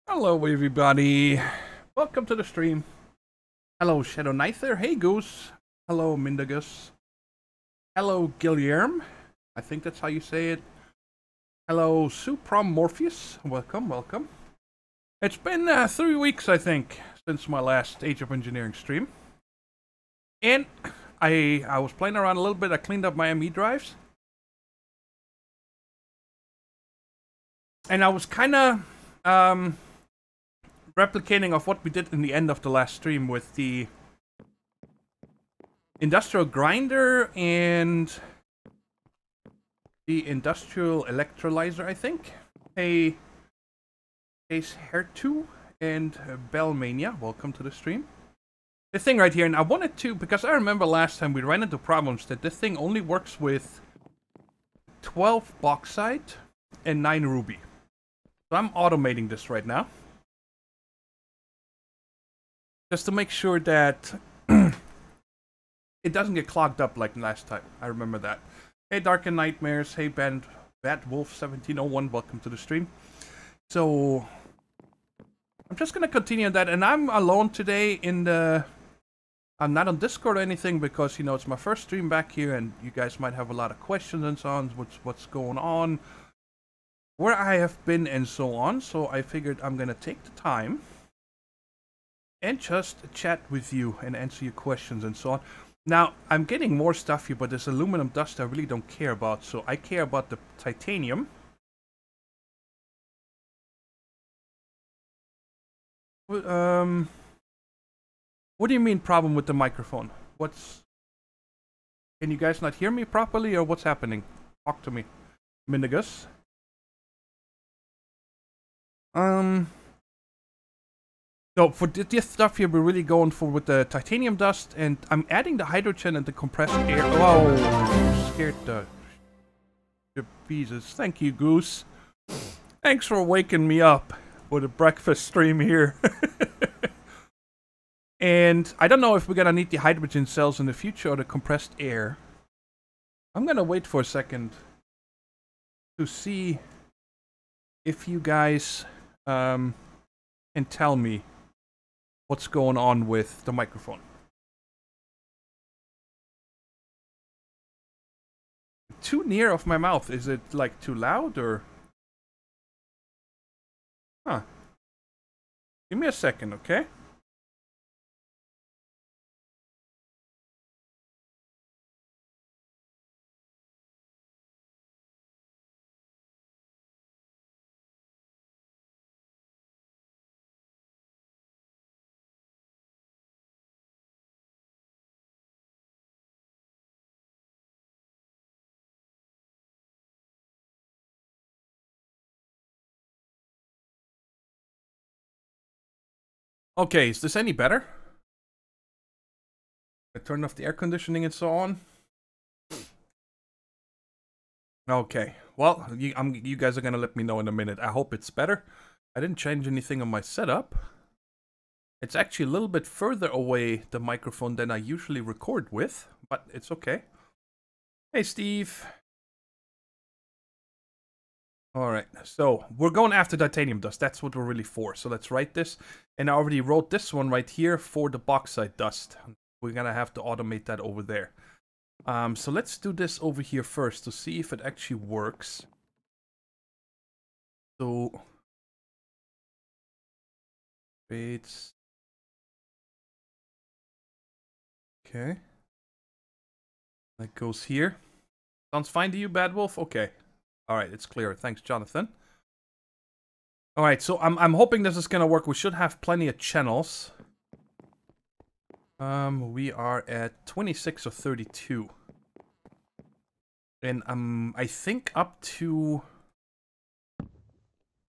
Hello everybody, welcome to the stream. Hello Shadow Nither, hey Goose. Hello Mindagus. Hello Guillerm, I think that's how you say it. Hello Suprom Morpheus, welcome, welcome. It's been 3 weeks I think since my last Age of Engineering stream. And I was playing around a little bit, I cleaned up my ME drives. And I was kinda replicating of what we did in the end of the last stream with the industrial grinder and the industrial electrolyzer, I think. Hey, Ace Hair2 and Bellmania, welcome to the stream. The thing right here, and I wanted to, because I remember last time we ran into problems that this thing only works with 12 bauxite and 9 ruby. So I'm automating this right now. Just to make sure that it doesn't get clogged up like last time. I remember that. Hey Dark and Nightmares, hey Batwolf1701, welcome to the stream. So I'm just gonna continue that, and I'm alone today in the... I'm not on Discord or anything because, you know, it's my first stream back here and you guys might have a lot of questions and so on, what's going on, where I have been and so on. So I figured I'm gonna take the time and just chat with you and answer your questions and so on. Now, I'm getting more stuff here, but this aluminum dust I really don't care about. So I care about the titanium. What do you mean problem with the microphone? Can you guys not hear me properly or what's happening? Talk to me. Mindagus. So for this stuff here, we're really going for with the titanium dust, and I'm adding the hydrogen and the compressed air. Oh, scared the beezus. Thank you, Goose. Thanks for waking me up for the breakfast stream here. And I don't know if we're gonna need the hydrogen cells in the future or the compressed air. I'm gonna wait for a second to see if you guys can tell me what's going on with the microphone. Too near of my mouth. Is it like too loud or? Huh. Give me a second, okay? Okay, is this any better? I turned off the air conditioning and so on. Okay, well, you guys are gonna let me know in a minute. I hope it's better. I didn't change anything on my setup. It's actually a little bit further away, the microphone, than I usually record with, but it's okay. Hey, Steve. Alright, so we're going after titanium dust. That's what we're really for. So let's write this. And I already wrote this one right here for the bauxite dust. We're gonna have to automate that over there. So let's do this over here first to see if it actually works. So it's okay. That goes here. Sounds fine to you, Bad Wolf? Okay. Alright, it's clear. Thanks, Jonathan. Alright, so I'm hoping this is gonna work. We should have plenty of channels. We are at 26 or 32. And I think up to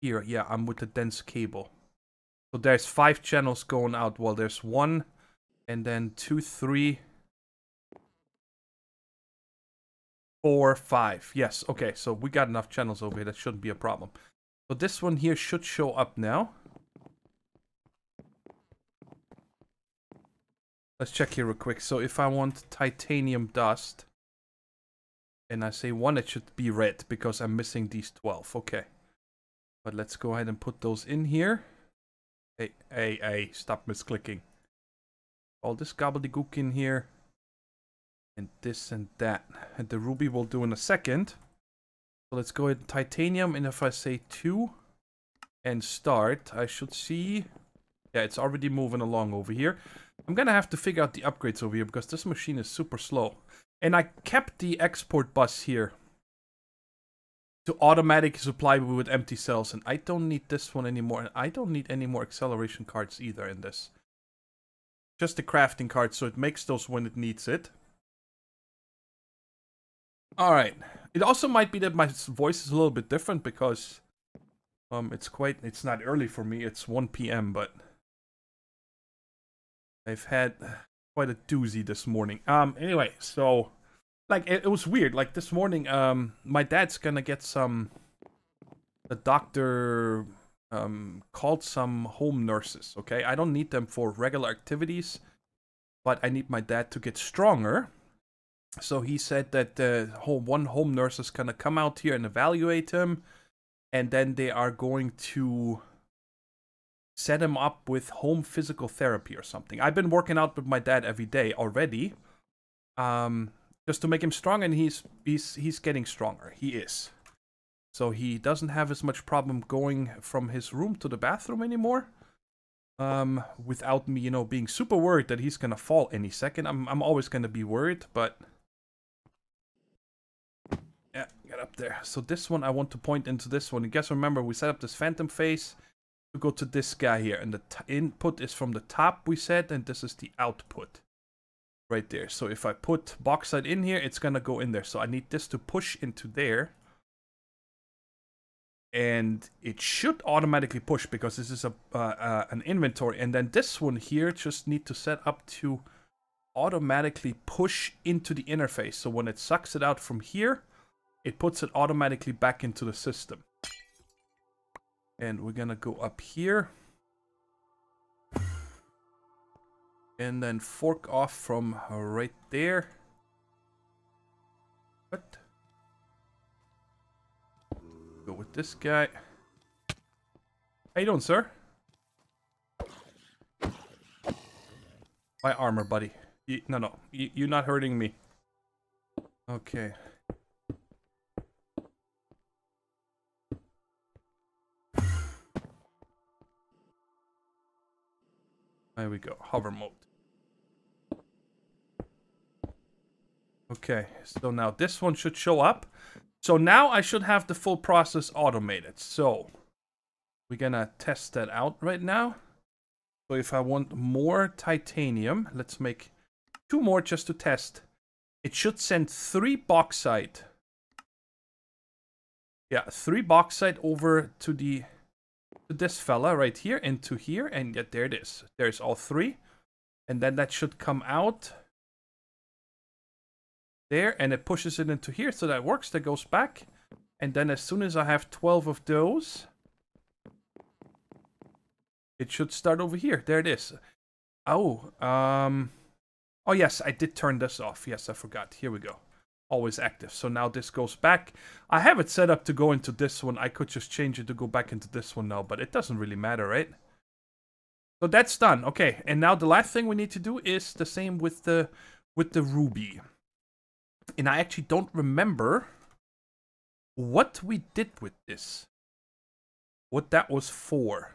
here. Yeah, I'm with the dense cable. So there's 5 channels going out. Well, there's 1 and then 2, 3, 4, 5. Yes, okay, so we got enough channels over here. That shouldn't be a problem. So this one here should show up now. Let's check here real quick. So if I want titanium dust and I say 1, it should be red because I'm missing these 12. Okay. But let's go ahead and put those in here. Hey, stop misclicking. All this gobbledygook in here. And this and that. And the ruby we'll do in a second. So let's go ahead, titanium, and if I say 2 and start, I should see... Yeah, it's already moving along over here. I'm gonna have to figure out the upgrades over here because this machine is super slow. And I kept the export bus here to automatically supply me with empty cells, and I don't need this one anymore, and I don't need any more acceleration cards either in this. Just the crafting card, so it makes those when it needs it. Alright. It also might be that my voice is a little bit different because it's not early for me, it's 1 PM, but I've had quite a doozy this morning. Anyway, so like it was weird. Like this morning, my dad's gonna get some. The doctor called some home nurses. Okay, I don't need them for regular activities, but I need my dad to get stronger. So he said that one home nurse is gonna come out here and evaluate him, and then they are going to set him up with home physical therapy or something. I've been working out with my dad every day already, just to make him strong, and he's getting stronger. He is. So he doesn't have as much problem going from his room to the bathroom anymore. Without me, being super worried that he's gonna fall any second. I'm always gonna be worried, but yeah, get up there. So this one, I want to point into this one. You guys remember we set up this phantom face to go to this guy here, and the input is from the top, we said, and this is the output right there. So if I put bauxite in here, it's gonna go in there. So I need this to push into there, and it should automatically push because this is an inventory. And then this one here just need to set up to automatically push into the interface. So when it sucks it out from here, it puts it automatically back into the system. And we're gonna go up here. And then fork off from right there. What? Go with this guy. How you doing, sir? My armor, buddy. No. You're not hurting me. Okay. There we go. Hover mode. Okay, so now this one should show up. So now I should have the full process automated. So we're gonna test that out right now. So if I want more titanium, let's make 2 more just to test. It should send 3 bauxite. Yeah, 3 bauxite over to this fella right here, into here, and yet there it is. There's all 3. And then that should come out there, and it pushes it into here, so that works. That goes back, and then as soon as I have 12 of those, it should start over here. There it is. Oh, oh yes, I did turn this off. Yes, I forgot. Here we go. Always active. So now this goes back. I have it set up to go into this one. I could just change it to go back into this one now, but it doesn't really matter, right? So that's done. Okay, and now the last thing we need to do is the same with the ruby. And I actually don't remember what we did with this. What that was for.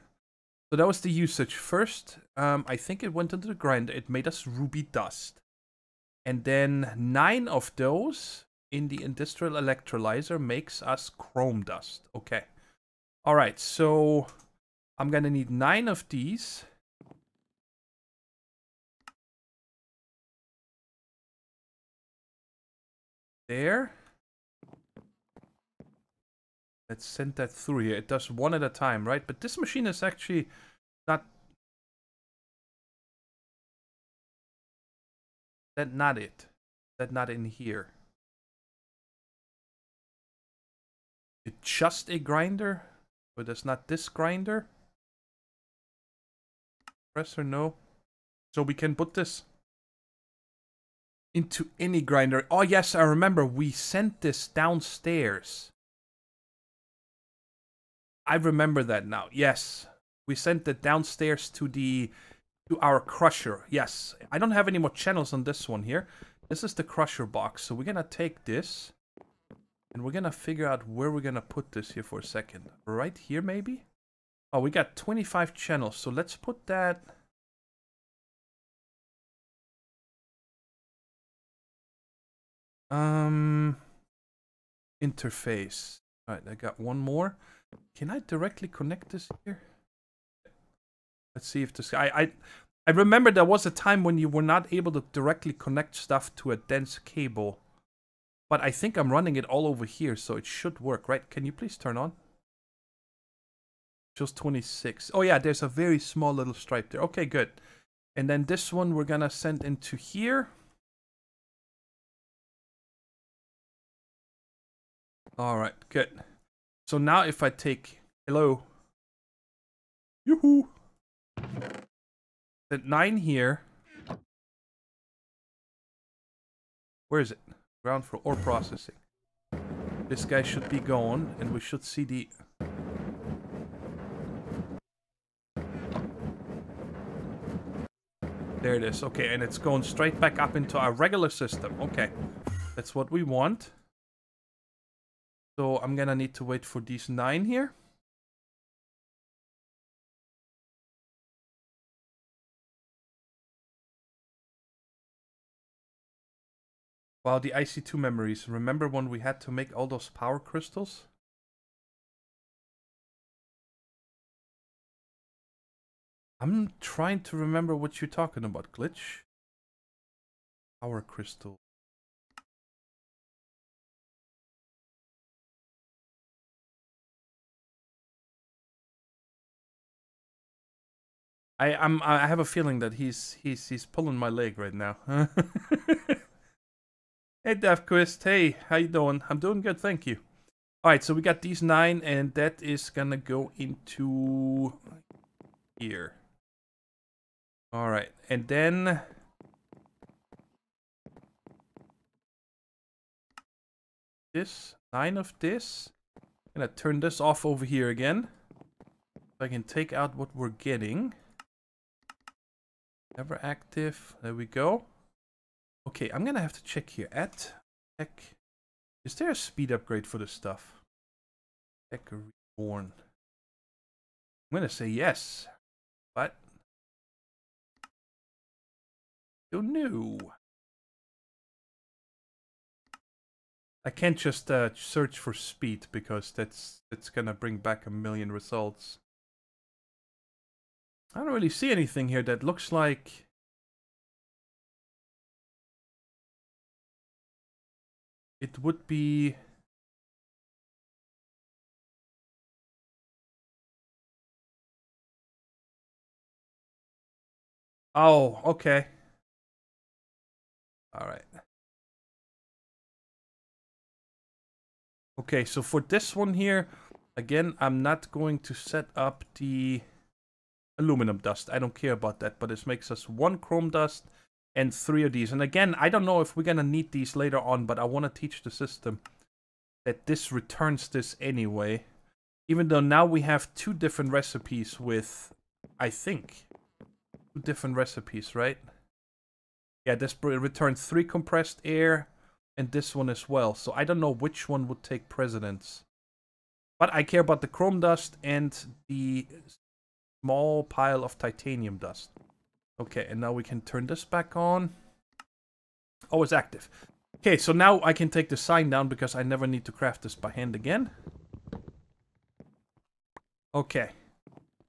So that was the usage. First, I think it went into the grinder. It made us ruby dust. And then 9 of those in the industrial electrolyzer makes us chrome dust. Okay. Alright, so I'm gonna need 9 of these. There. Let's send that through here. It does 1 at a time, right? But this machine is actually not... That's not it. That's not in here. It's just a grinder? But it's not this grinder? Press or no? So we can put this into any grinder. Oh yes, I remember. We sent this downstairs. I remember that now. Yes. We sent it downstairs to our crusher. Yes, I don't have any more channels on this one here. This is the crusher box. So we're gonna take this and we're gonna figure out where we're gonna put this here for a second. Right here, maybe? Oh, we got 25 channels. So let's put that. Interface. All right, I got one more. Can I directly connect this here? Let's see if this. I remember there was a time when you were not able to directly connect stuff to a dense cable. But I think I'm running it all over here, so it should work, right? Can you please turn on? Just 26. Oh yeah, there's a very small little stripe there. Okay, good. And then this one we're gonna send into here. Alright, good. So now if I take... Hello. Yoo-hoo. At 9 here. Where is it? Ground for ore processing. This guy should be gone, and we should see the... There it is. Okay, and it's going straight back up into our regular system. Okay, that's what we want. So I'm gonna need to wait for these 9 here. Wow, the IC2 memories. Remember when we had to make all those power crystals? I'm trying to remember what you're talking about, Glitch. Power crystal. I have a feeling that he's pulling my leg right now. Hey DevQuest, hey, how you doing? I'm doing good, thank you. Alright, so we got these 9 and that is gonna go into here. Alright, and then this, 9 of this. I'm gonna turn this off over here again. So I can take out what we're getting. Never active, there we go. Okay, I'm gonna have to check here. Tech. Is there a speed upgrade for this stuff? Tech Reborn. I'm gonna say yes, but don't know. I can't just search for speed because that's gonna bring back a million results. I don't really see anything here that looks like. It would be... Oh, okay. Alright. Okay, so for this one here, again, I'm not going to set up the aluminum dust. I don't care about that, but this makes us 1 chrome dust and 3 of these. And again, I don't know if we're gonna need these later on, but I want to teach the system that this returns this anyway. Even though now we have 2 different recipes with, I think, 2 different recipes, right? Yeah, this returns 3 compressed air and this one as well. So I don't know which one would take precedence. But I care about the chrome dust and the small pile of titanium dust. Okay, and now we can turn this back on. Oh, it's active. Okay, so now I can take the sign down because I never need to craft this by hand again. Okay.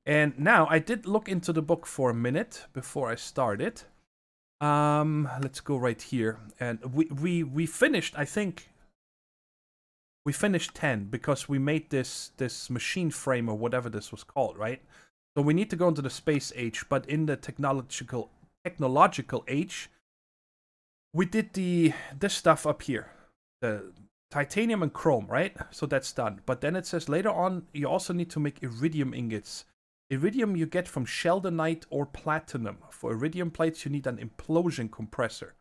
And now I did look into the book for a minute before I started. Let's go right here. And we finished, I think, we finished 10 because we made this machine frame or whatever this was called, right? So we need to go into the space age, but in the technological age, we did this stuff up here, the titanium and chrome, right? So that's done. But then it says later on, you also need to make iridium ingots. Iridium you get from sheldonite or platinum. For iridium plates, you need an implosion compressor.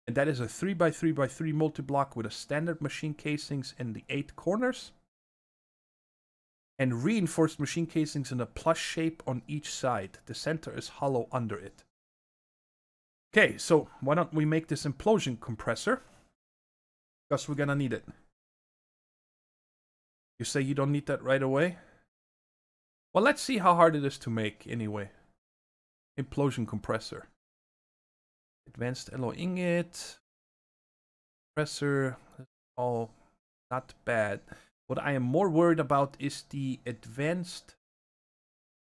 And that is a 3x3x3 multi-block with a standard machine casings in the 8 corners. and reinforced machine casings in a plus shape on each side. The center is hollow under it. Okay, so why don't we make this implosion compressor? Because we're gonna need it. You say you don't need that right away? Well, let's see how hard it is to make anyway. Implosion compressor. Advanced alloy ingot. Compressor. All not bad. What I am more worried about is the advanced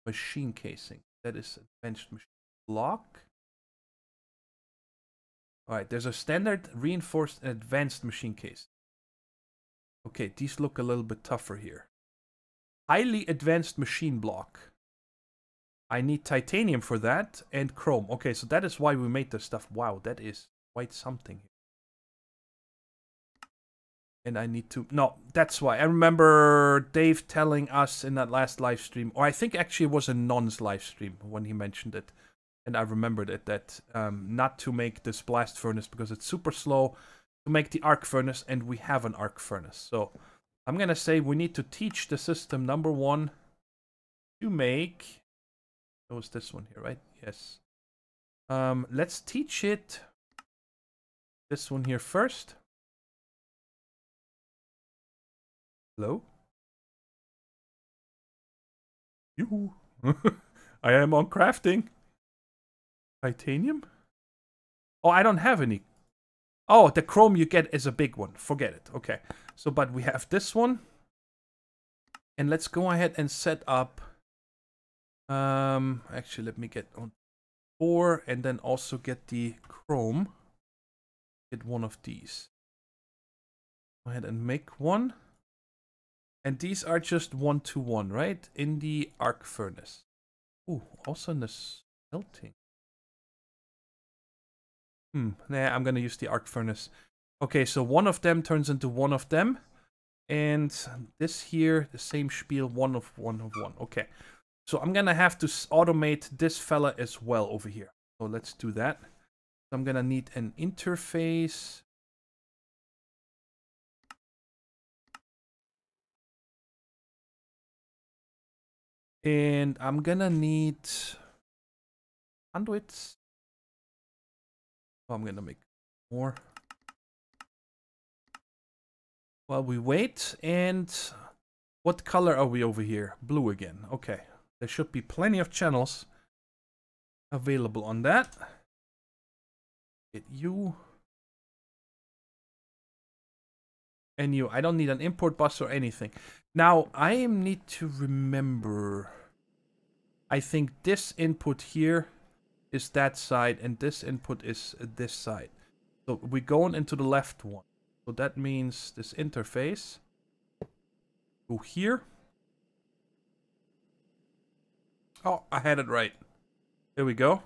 machine casing. That is advanced machine block. Alright, there's a standard, reinforced, and advanced machine case. Okay, these look a little bit tougher here. Highly advanced machine block. I need titanium for that, and chrome. Okay, so that is why we made this stuff. Wow, that is quite something. And I need to... No, that's why. I remember Dave telling us in that last live stream, or I think actually it was a Non's live stream when he mentioned it. And I remembered it, that not to make this blast furnace because it's super slow, to make the arc furnace, and we have an arc furnace. So I'm going to say we need to teach the system, number one, to make... It was this one here, right? Yes. Let's teach it this one here first. Hello? Yoo-hoo. I am on crafting. Titanium? Oh, I don't have any. Oh, the chrome you get is a big one. Forget it. Okay. So, but we have this one. And let's go ahead and set up. Actually, let me get on 4 and then also get the chrome. Get one of these. Go ahead and make one. And these are just 1-to-1, right? In the arc furnace. Ooh, also in the smelting. Nah, I'm gonna use the arc furnace. Okay, so one of them turns into one of them. And this here, the same spiel, one of one. Okay. So I'm gonna have to automate this fella as well over here. So let's do that. I'm gonna need an interface. And I'm gonna need conduits. Oh, I'm gonna make more while we wait. And what color are we over here? Blue again. Okay. There should be plenty of channels available on that. Get you. And you. I don't need an import bus or anything. Now, I need to remember. I think this input here is that side, and this input is this side. So we're going into the left one. So that means this interface. Go here. Oh, I had it right. Here we go.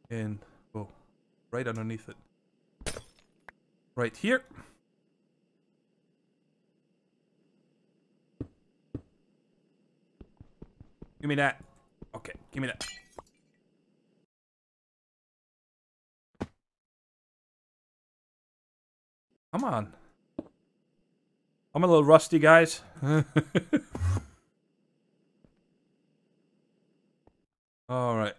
And go right underneath it. Right here. Give me that. Okay, give me that. Come on. I'm a little rusty, guys. All right.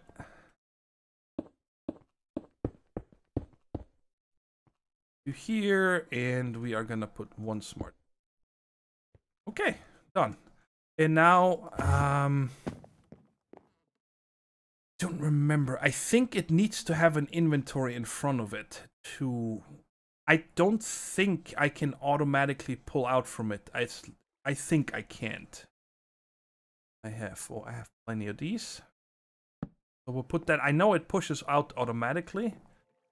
You here, and we are gonna put one smart. Okay, done. And now, don't remember. I think it needs to have an inventory in front of it to. I don't think I can automatically pull out from it. I think I can't. I have plenty of these. So we'll put that. I know it pushes out automatically.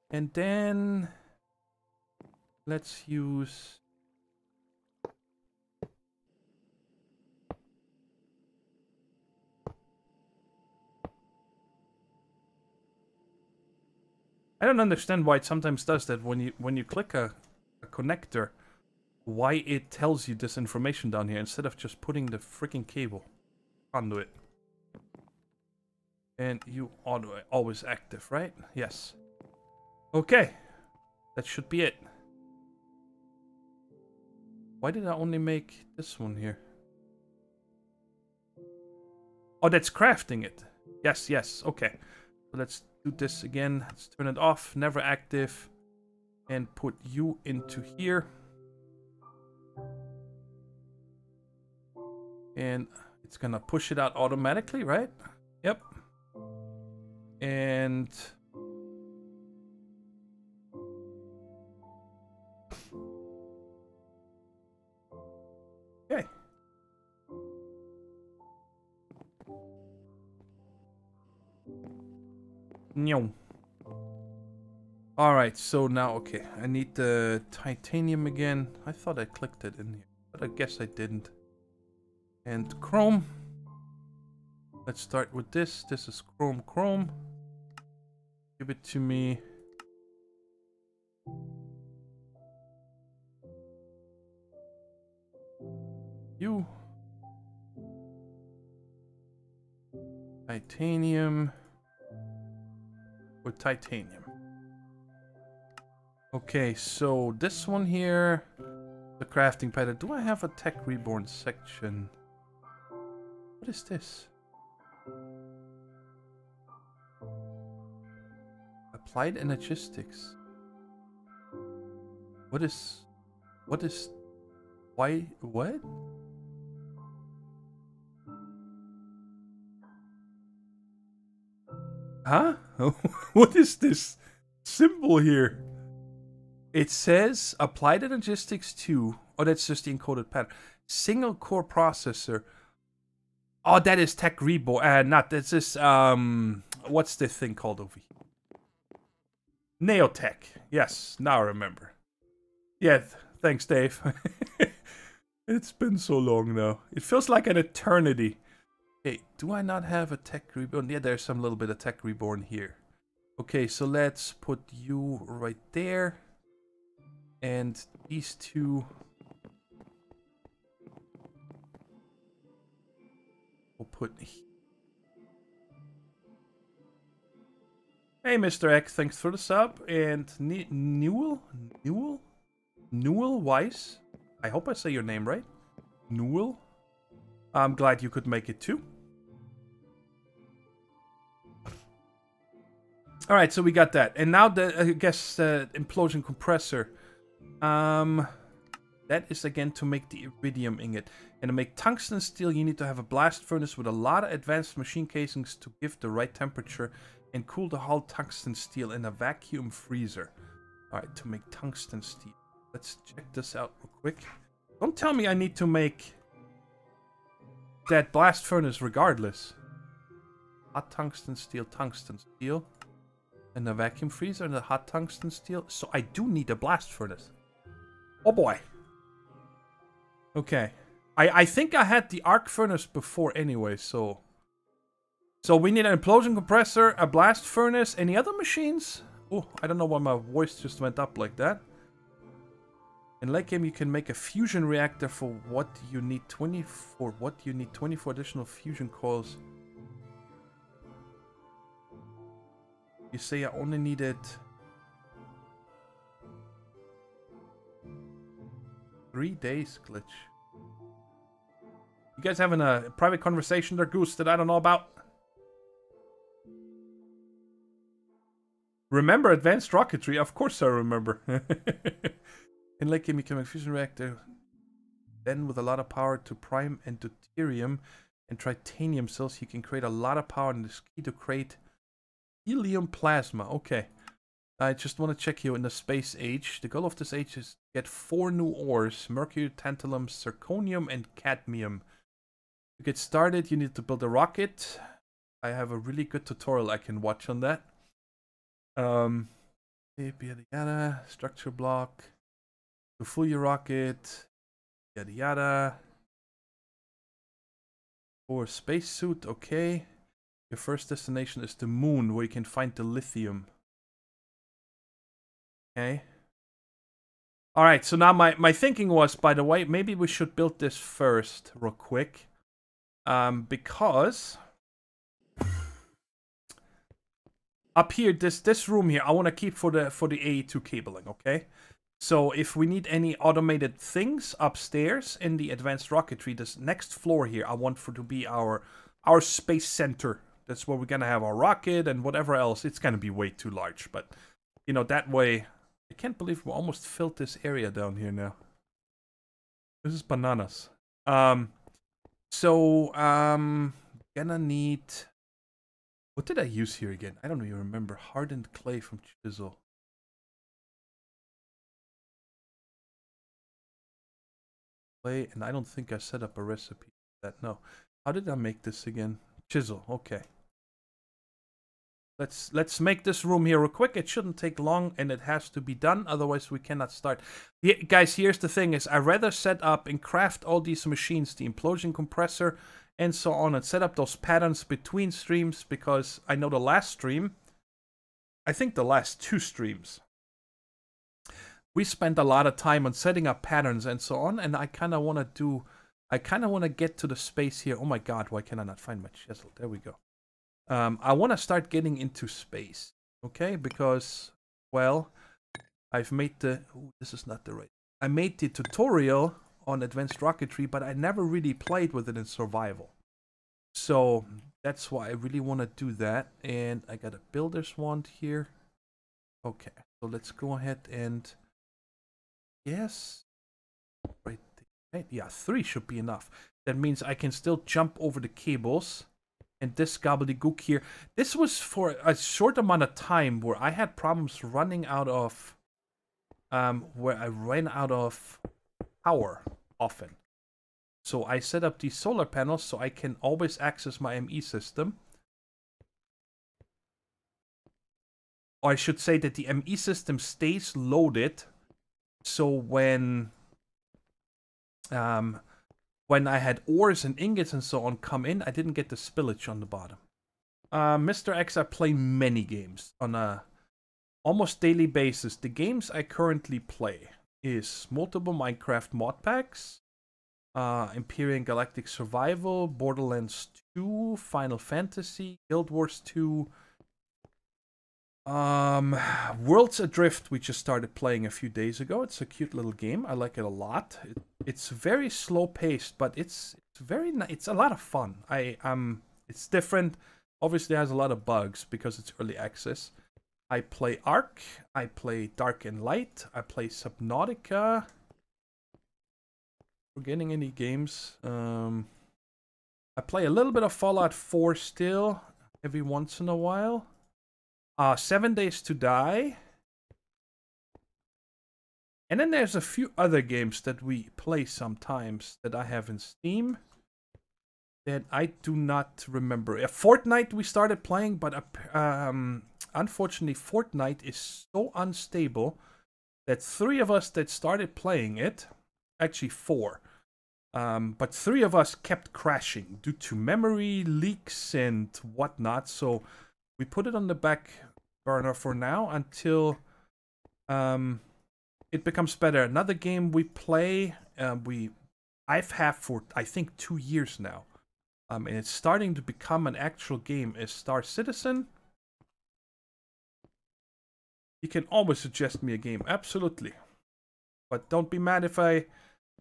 And then let's use. I don't understand why it sometimes does that when you click a connector, why it tells you this information down here instead of just putting the freaking cable conduit. And you always active, right? Yes. Okay. That should be it. Why did I only make this one here? Oh, that's crafting it. Yes, yes. Okay. So let's do this again. Let's turn it off. Never active. And put you into here. And it's gonna push it out automatically, right? Yep. And... okay. No. Alright, so now, okay. I need the titanium again. I thought I clicked it in here, but I guess I didn't. And chrome. Let's start with this. This is chrome. Give it to me. You. Titanium. Or titanium. Okay, so this one here. The crafting pattern. Do I have a tech reborn section? What is this? Applied energistics. What is why what? Huh? What is this symbol here? It says applied energistics 2. Oh, that's just the encoded pattern. Single core processor. Oh, that is tech reborn. Not this is what's the thing called over here? Neotech. Yes, now I remember. Yeah, thanks, Dave. It's been so long now. It feels like an eternity. Okay, do I not have a tech reborn? Yeah, there's some little bit of tech reborn here. Okay, so let's put you right there. And these two. We'll put. Hey, Mr. X, thanks for the sub. And Newell Weiss. I hope I say your name right. Newell. I'm glad you could make it too. All right, so we got that, and now the I guess implosion compressor. That is again to make the iridium ingot, and to make tungsten steel, you need to have a blast furnace with a lot of advanced machine casings to give the right temperature and cool the whole tungsten steel in a vacuum freezer. All right, to make tungsten steel. Let's check this out real quick. Don't tell me I need to make that blast furnace regardless. Hot tungsten steel, and a vacuum freezer and a hot tungsten steel. So I do need a blast furnace. Oh boy. Okay. I think I had the arc furnace before anyway, so we need an implosion compressor, a blast furnace, any other machines? Oh, I don't know why my voice just went up like that. In late game, you can make a fusion reactor for what you need 24 additional fusion coils. You say I only needed 3 days, glitch. You guys having a private conversation there, Goose, that I don't know about? Remember advanced rocketry? Of course I remember. In late game, you can make a fusion reactor. Then with a lot of power to prime and deuterium and titanium cells, you can create a lot of power, and it's key to create helium plasma. Okay. I just want to check here in the space age. The goal of this age is to get 4 new ores: mercury, tantalum, zirconium, and cadmium. To get started, you need to build a rocket. I have a really good tutorial I can watch on that. Yada yada, structure block. To fool your rocket, yada yada. For spacesuit, okay. Your first destination is the moon, where you can find the lithium. Okay. Alright, so now my thinking was, by the way, maybe we should build this first, real quick. Because up here, this room here, I want to keep for the AE2 cabling, okay? So if we need any automated things upstairs in the advanced rocketry, this next floor here, I want for to be our our space center. That's where we're gonna have our rocket and whatever else. It's gonna be way too large, but you know, that way. I can't believe we almost filled this area down here now. This is bananas. Gonna need. What did I use here again? I don't even remember. Hardened clay from chisel. Clay, and I don't think I set up a recipe for that. No. How did I make this again? Chisel. Okay. Let's make this room here real quick. It shouldn't take long, and it has to be done. Otherwise, we cannot start. Yeah, guys, here's the thing: is I rather set up and craft all these machines, the implosion compressor, and so on, and set up those patterns between streams, because I know the last stream, I think the last 2 streams, we spent a lot of time on setting up patterns and so on, and I kind of want to get to the space here. Oh my God, why can I not find my chisel? There we go. I want to start getting into space, okay? Because, well, I've made the... Ooh, this is not the right... I made the tutorial on advanced rocketry, but I never really played with it in survival. So, that's why I really want to do that. And I got a builder's wand here. Okay, so let's go ahead and... Yes. Right there. Yeah, 3 should be enough. That means I can still jump over the cables. And this gobbledygook here. This was for a short amount of time where I had problems running out of... where I ran out of power often. So I set up these solar panels so I can always access my ME system. Or I should say that the ME system stays loaded. So when I had ores and ingots and so on come in, I didn't get the spillage on the bottom. Mr. X, I play many games on a almost daily basis. The games I currently play is multiple Minecraft mod packs, Empyrean Galactic Survival, Borderlands 2, Final Fantasy, Guild Wars 2, Worlds Adrift, we just started playing a few days ago. It's a cute little game. I like it a lot. It's very slow paced, but it's very it's a lot of fun. It's different. Obviously, it has a lot of bugs because it's early access. I play Ark. I play Dark and Light. I play Subnautica. Forgetting any games. I play a little bit of Fallout 4 still, every once in a while. 7 Days to Die. And then there's a few other games that we play sometimes that I have in Steam that I do not remember. Fortnite we started playing, but unfortunately Fortnite is so unstable that 3 of us that started playing it, actually 4, but 3 of us kept crashing due to memory leaks and whatnot. So we put it on the back burner for now until it becomes better. Another game we play, I've had for I think 2 years now, and it's starting to become an actual game, is Star Citizen. You can always suggest me a game, absolutely, but don't be mad if I'm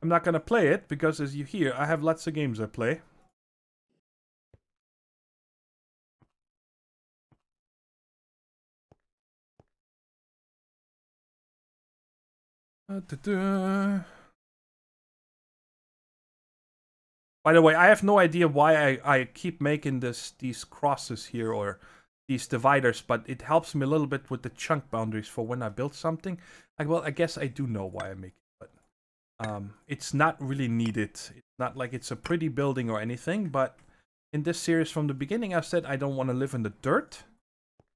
not gonna play it, because as you hear, I have lots of games I play. By the way, I have no idea why I keep making these crosses here or these dividers, but it helps me a little bit with the chunk boundaries for when I build something. Well, I guess I do know why I make it, but it's not really needed. It's not like it's a pretty building or anything, but in this series from the beginning I said I don't want to live in the dirt,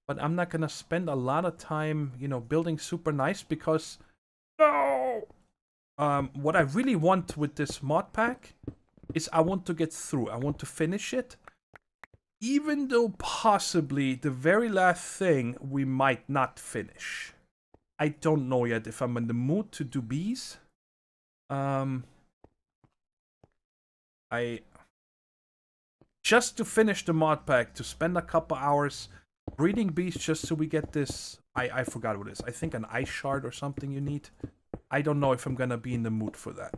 but I'm not gonna spend a lot of time, you know, building super nice, because no! What I really want with this mod pack is I want to get through. I want to finish it. Even though possibly the very last thing we might not finish. I don't know yet if I'm in the mood to do bees. Just to finish the mod pack, to spend a couple hours breeding bees just so we get this... I forgot what it is. I think an ice shard or something you need. I don't know if I'm gonna be in the mood for that.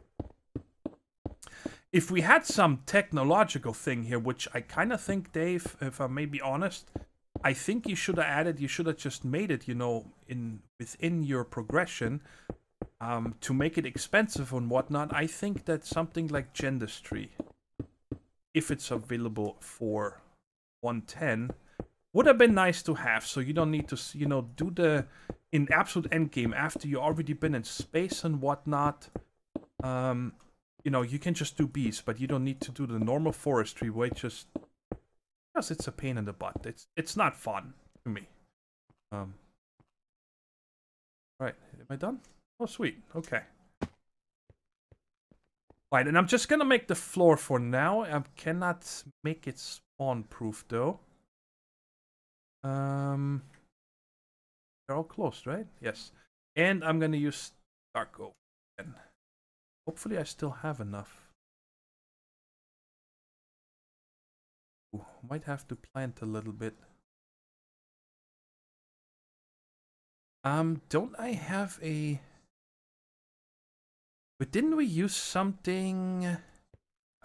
if we had some technological thing here, which I kind of think, Dave, if I may be honest, I think you should have added, you should have just made it, you know, within your progression, to make it expensive and whatnot. I think that something like Gendustry, if it's available for 110, would have been nice to have, so you don't need to, you know, do the, in absolute endgame, after you already been in space and whatnot, you know, you can just do bees, but you don't need to do the normal forestry way, just because it's a pain in the butt. It's not fun to me. Right, am I done? Oh, sweet. Okay. Right, and I'm just gonna make the floor for now. I cannot make it spawn-proof though. They're all closed, right? Yes. And I'm gonna use dark oak again. Hopefully I still have enough. Ooh, might have to plant a little bit. Don't I have a... But didn't we use something...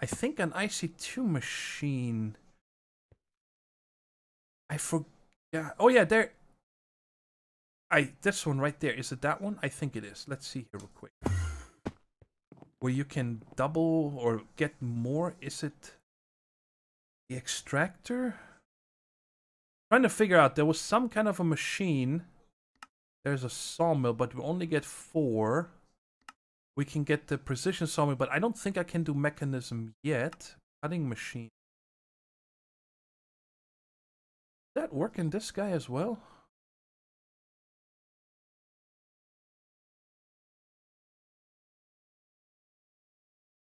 I think an IC2 machine. I forgot. Oh yeah, there... This one right there. Is it that one? I think it is. Let's see here real quick. Where you can double or get more. Is it the extractor? Trying to figure out. There was some kind of a machine. There's a sawmill, but we only get 4. We can get the precision sawmill, but I don't think I can do mechanism yet. Cutting machine. Does that work in this guy as well?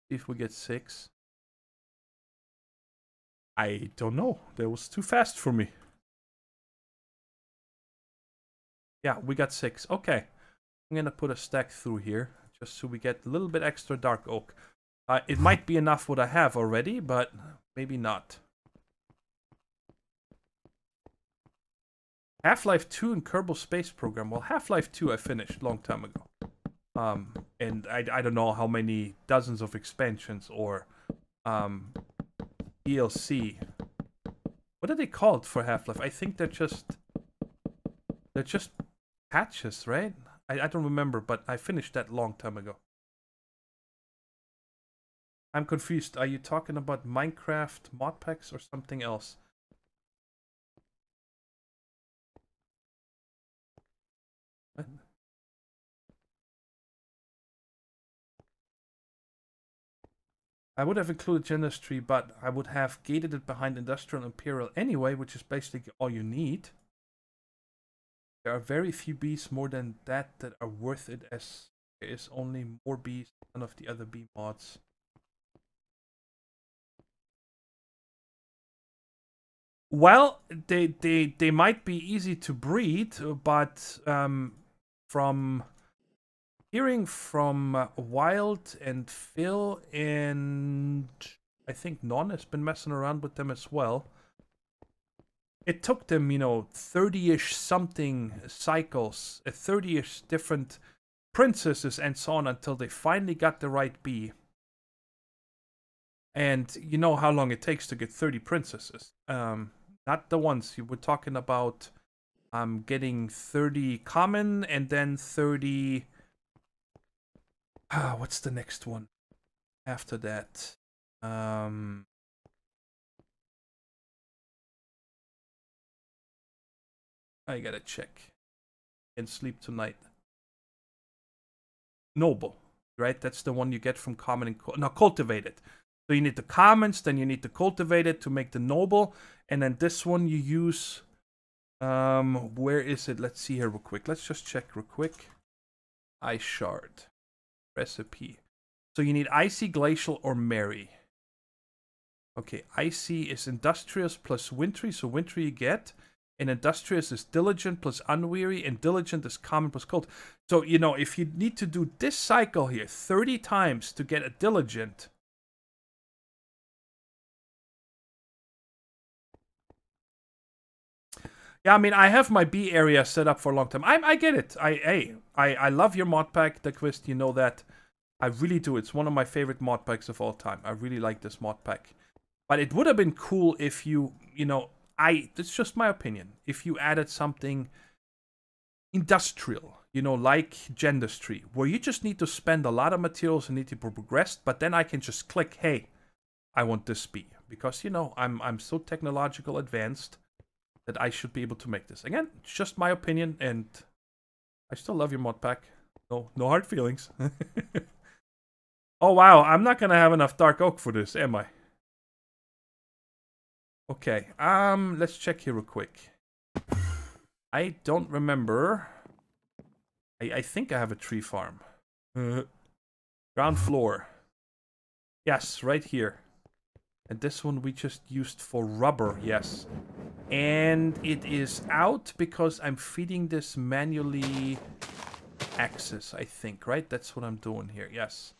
See if we get 6. I don't know. That was too fast for me. Yeah, we got 6. Okay. I'm gonna put a stack through here, just so we get a little bit extra dark oak. It might be enough what I have already, but maybe not. Half-Life 2 and Kerbal Space Program. Well, Half-Life 2 I finished a long time ago. And I don't know how many dozens of expansions or DLC. What are they called for Half-Life? I think they're just patches, right? I don't remember, but I finished that long time ago. I'm confused. Are you talking about Minecraft mod packs or something else? What? I would have included Gendustry, but I would have gated it behind Industrial and Imperial anyway, which is basically all you need. There are very few bees more than that are worth it, as there is only more bees than none of the other bee mods. Well, they might be easy to breed, but from hearing from Wild and Phil, and I think Non has been messing around with them as well. It took them, you know, 30-ish something cycles, 30-ish different princesses and so on until they finally got the right bee. And you know how long it takes to get 30 princesses. Not the ones you were talking about. Getting 30 common and then 30... what's the next one after that? I gotta check and sleep tonight. Noble, right? That's the one you get from common and cultivated. So you need the commons, then you need to cultivate it to make the noble, and then this one you use. Where is it? Let's see here real quick. Let's just check real quick. Ice shard recipe. So you need icy, glacial, or merry. Okay, icy is industrious plus wintry, so wintry you get. And industrious is diligent plus unweary, and diligent is common plus cold. So, you know, if you need to do this cycle here 30 times to get a diligent. Yeah, I mean, I have my bee area set up for a long time. I get it. I love your mod pack, the Quest, you know that. I really do. It's one of my favorite mod packs of all time. I really like this mod pack. But it would have been cool if you know, it's just my opinion. If you added something industrial, you know, like Gendustry, where you just need to spend a lot of materials and need to progress, but then I can just click, hey, I want this speed. Because, you know, I'm so technological advanced that I should be able to make this. Again, it's just my opinion, and I still love your mod pack. No hard feelings. Oh, wow. I'm not going to have enough dark oak for this, am I? Okay. Let's check here real quick. I don't remember. I think I have a tree farm. Ground floor. Yes, right here. And this one we just used for rubber, yes. And it is out because I'm feeding this manually axis, I think, right? That's what I'm doing here, yes.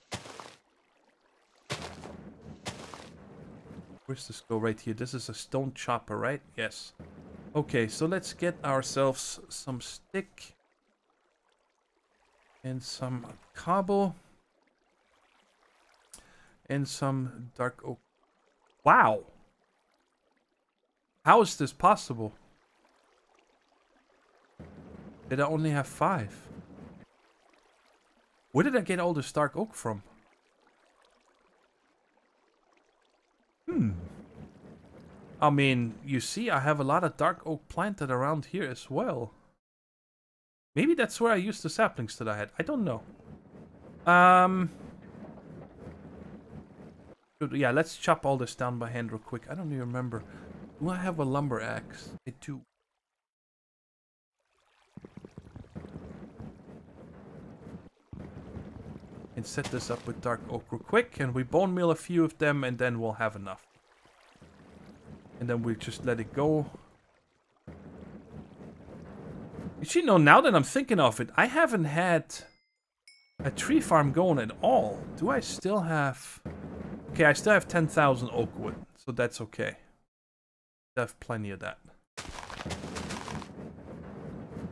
Where's this go? Right here. This is a stone chopper, right? Yes. Okay, so let's get ourselves some stick. And some cobble. And some dark oak. Wow! How is this possible? Did I only have 5? Where did I get all this dark oak from? I mean, you see, I have a lot of dark oak planted around here as well. Maybe that's where I used the saplings that I had. I don't know. Yeah, let's chop all this down by hand real quick. I don't even remember. Do I have a lumber axe? I do. And set this up with dark oak real quick. And we bone meal a few of them, and then we'll have enough. And then we just let it go. You know, now that I'm thinking of it, I haven't had a tree farm going at all. Do I still have... Okay, I still have 10,000 oak wood, so that's okay. I have plenty of that.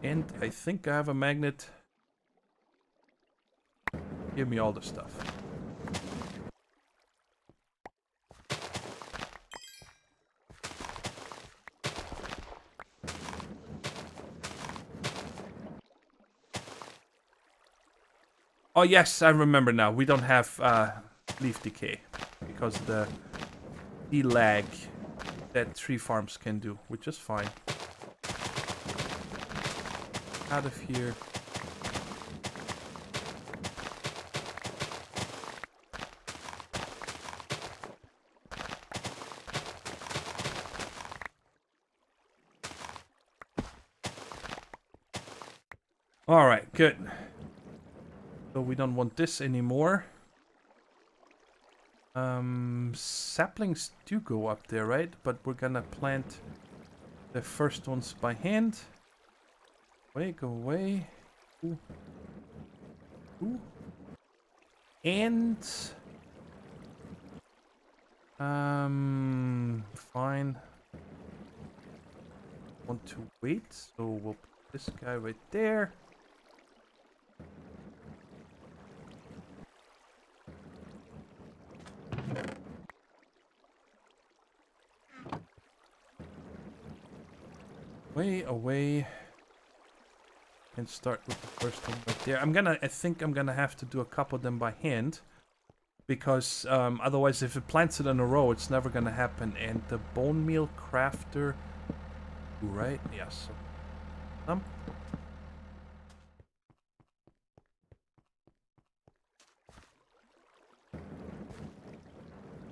And I think I have a magnet. Give me all the stuff. Oh yes, I remember now. We don't have leaf decay because of the lag that tree farms can do, which is fine. Out of here. All right, good. So we don't want this anymore. Saplings do go up there, right? But we're gonna plant the first ones by hand. Go away. Ooh. Ooh. And fine. Want to wait, so we'll put this guy right there. Way away. And start with the first one right there. I think I'm gonna have to do a couple of them by hand. Because otherwise if it plants it in a row, it's never gonna happen. And the bone meal crafter, right? Yes.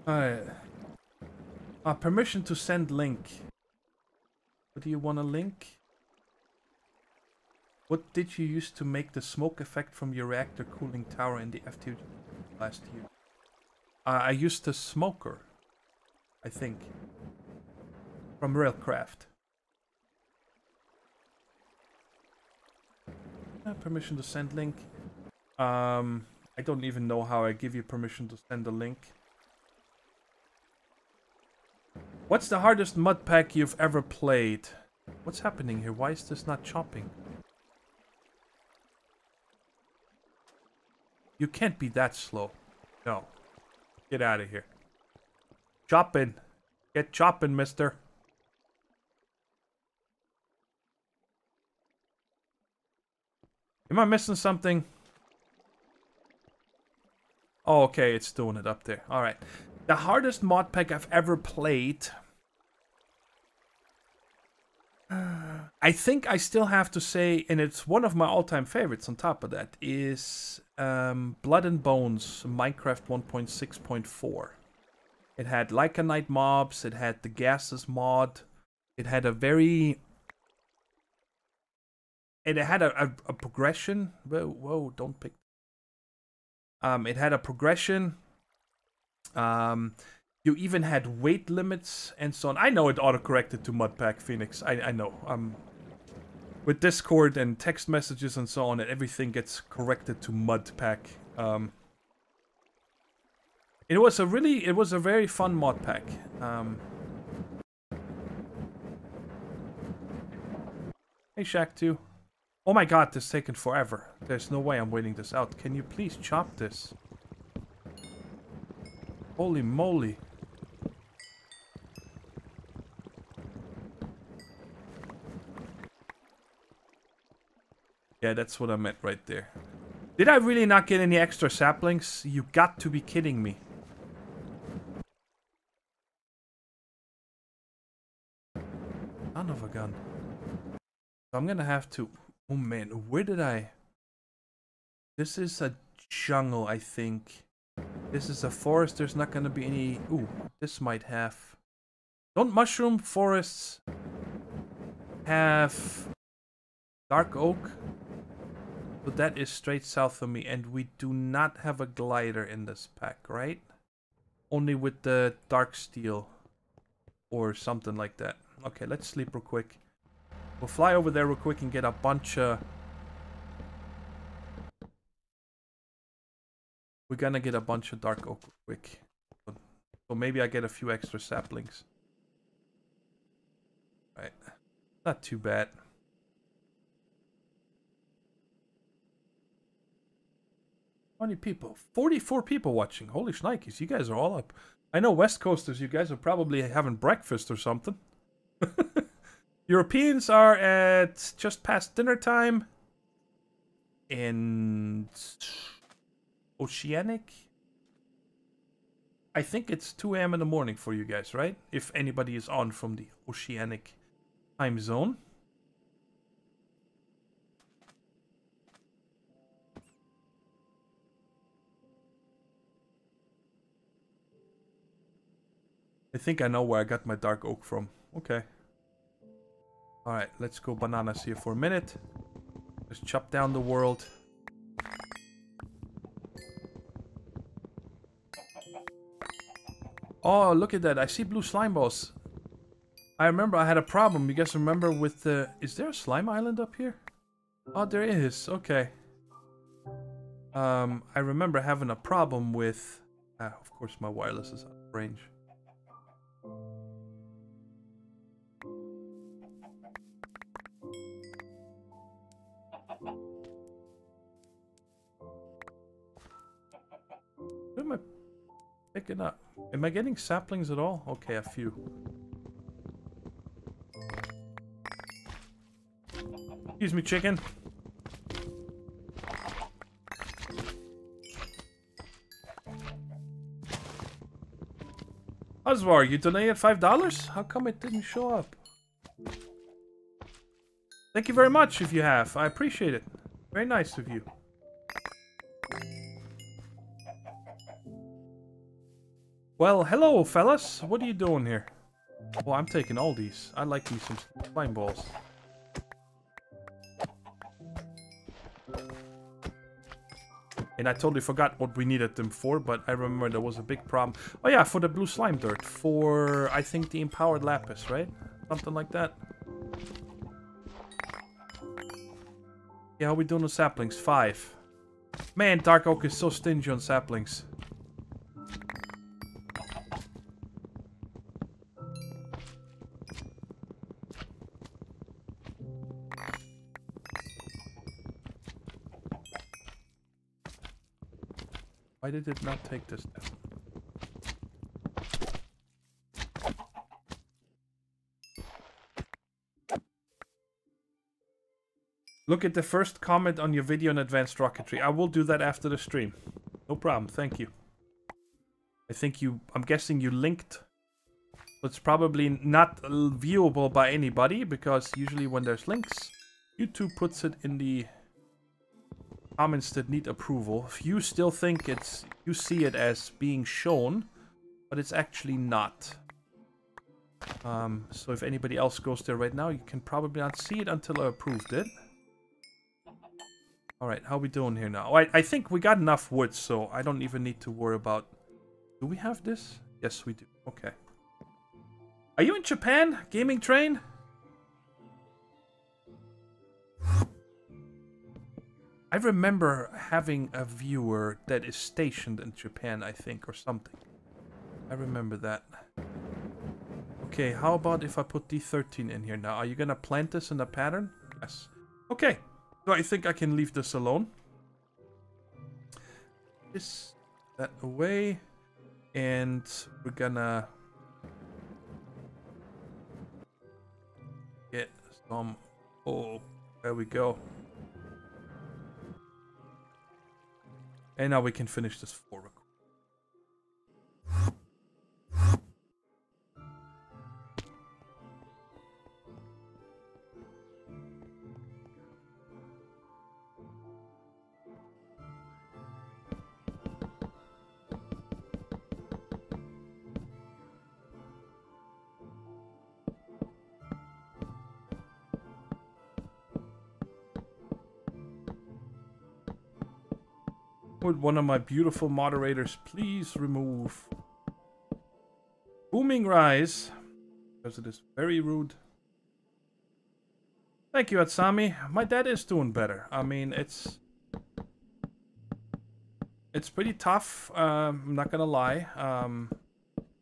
Alright. Permission to send link. What do you want to link? What did you use to make the smoke effect from your reactor cooling tower in the FTU last year? I used a smoker, I think, from Railcraft. Permission to send link. I don't even know how I give you permission to send a link. What's the hardest mud pack you've ever played? What's happening here? Why is this not chopping? You can't be that slow. No. Get out of here. Chopping. Get chopping, mister. Am I missing something? Oh, okay, it's doing it up there. Alright. The hardest mod pack I've ever played... I think I still have to say, and it's one of my all-time favorites on top of that, is Blood and Bones Minecraft 1.6.4. It had Lycanite mobs, it had the gases mod, it had a very... And it had a progression. Whoa, don't pick... it had a progression. You even had weight limits and so on. I know it auto-corrected to Modpack Phoenix. I know. With Discord and text messages and so on, and everything gets corrected to Modpack. It was a very fun mod pack. Hey, Shaq2. Oh my god, this is taking forever. There's no way I'm waiting this out. Can you please chop this? Holy moly. Yeah, that's what I meant right there. Did I really not get any extra saplings? You got to be kidding me. Son of a gun. I'm gonna have to... Oh man, where did I... This is a jungle, I think. This is a forest, there's not gonna be any... Ooh, this might have... Don't mushroom forests have dark oak? But that is straight south of me, and we do not have a glider in this pack, right? Only with the dark steel. Or something like that. Okay, let's sleep real quick. We'll fly over there real quick and get a bunch of... We're gonna get a bunch of dark oak real quick. So maybe I get a few extra saplings. Right. Not too bad. How many people? 44 people watching. Holy shnikes, you guys are all up. I know West Coasters, you guys are probably having breakfast or something. Europeans are at just past dinner time. And Oceanic? I think it's 2 AM in the morning for you guys, right? If anybody is on from the Oceanic time zone. I think I know where I got my dark oak from. Okay. Alright, let's go bananas here for a minute. Just chop down the world. Oh, look at that. I see blue slime balls. I remember I had a problem. You guys remember with the... Is there a slime island up here? Oh, there is. Okay. I remember having a problem with... of course, my wireless is out of range. What am I picking up? Am I getting saplings at all? Okay, a few. Excuse me, chicken. Osvar, you donated $5? How come it didn't show up? Thank you very much if you have. I appreciate it. Very nice of you. Well, hello, fellas. What are you doing here? Well, I'm taking all these. I like these some slime balls. And I totally forgot what we needed them for, but I remember there was a big problem. Oh yeah, for the blue slime dirt. For, I think, the empowered lapis, right? Something like that. Yeah, how we doing with saplings? 5. Man, Dark Oak is so stingy on saplings. Why did it not take this down? Look at the first comment on your video on advanced rocketry. I will do that after the stream. No problem, thank you. I think I'm guessing you linked. It's probably not viewable by anybody, because usually when there's links, YouTube puts it in the comments that need approval. If you still think you see it as being shown, but it's actually not. So if anybody else goes there right now, you can probably not see it until I approved it. Alright, how we doing here now? I think we got enough wood, so I don't even need to worry about... Do we have this? Yes, we do. Okay. Are you in Japan, Gaming Train? I remember having a viewer that is stationed in Japan, I think, or something. I remember that. Okay, how about if I put D13 in here now? Are you gonna plant this in a pattern? Yes. Okay, so I think I can leave this alone. This, that away. And we're gonna get some... Oh, there we go. And now we can finish this floor. Would one of my beautiful moderators please remove Booming Rise, because it is very rude. Thank you, Atsami. My dad is doing better. I mean, it's pretty tough. I'm not gonna lie.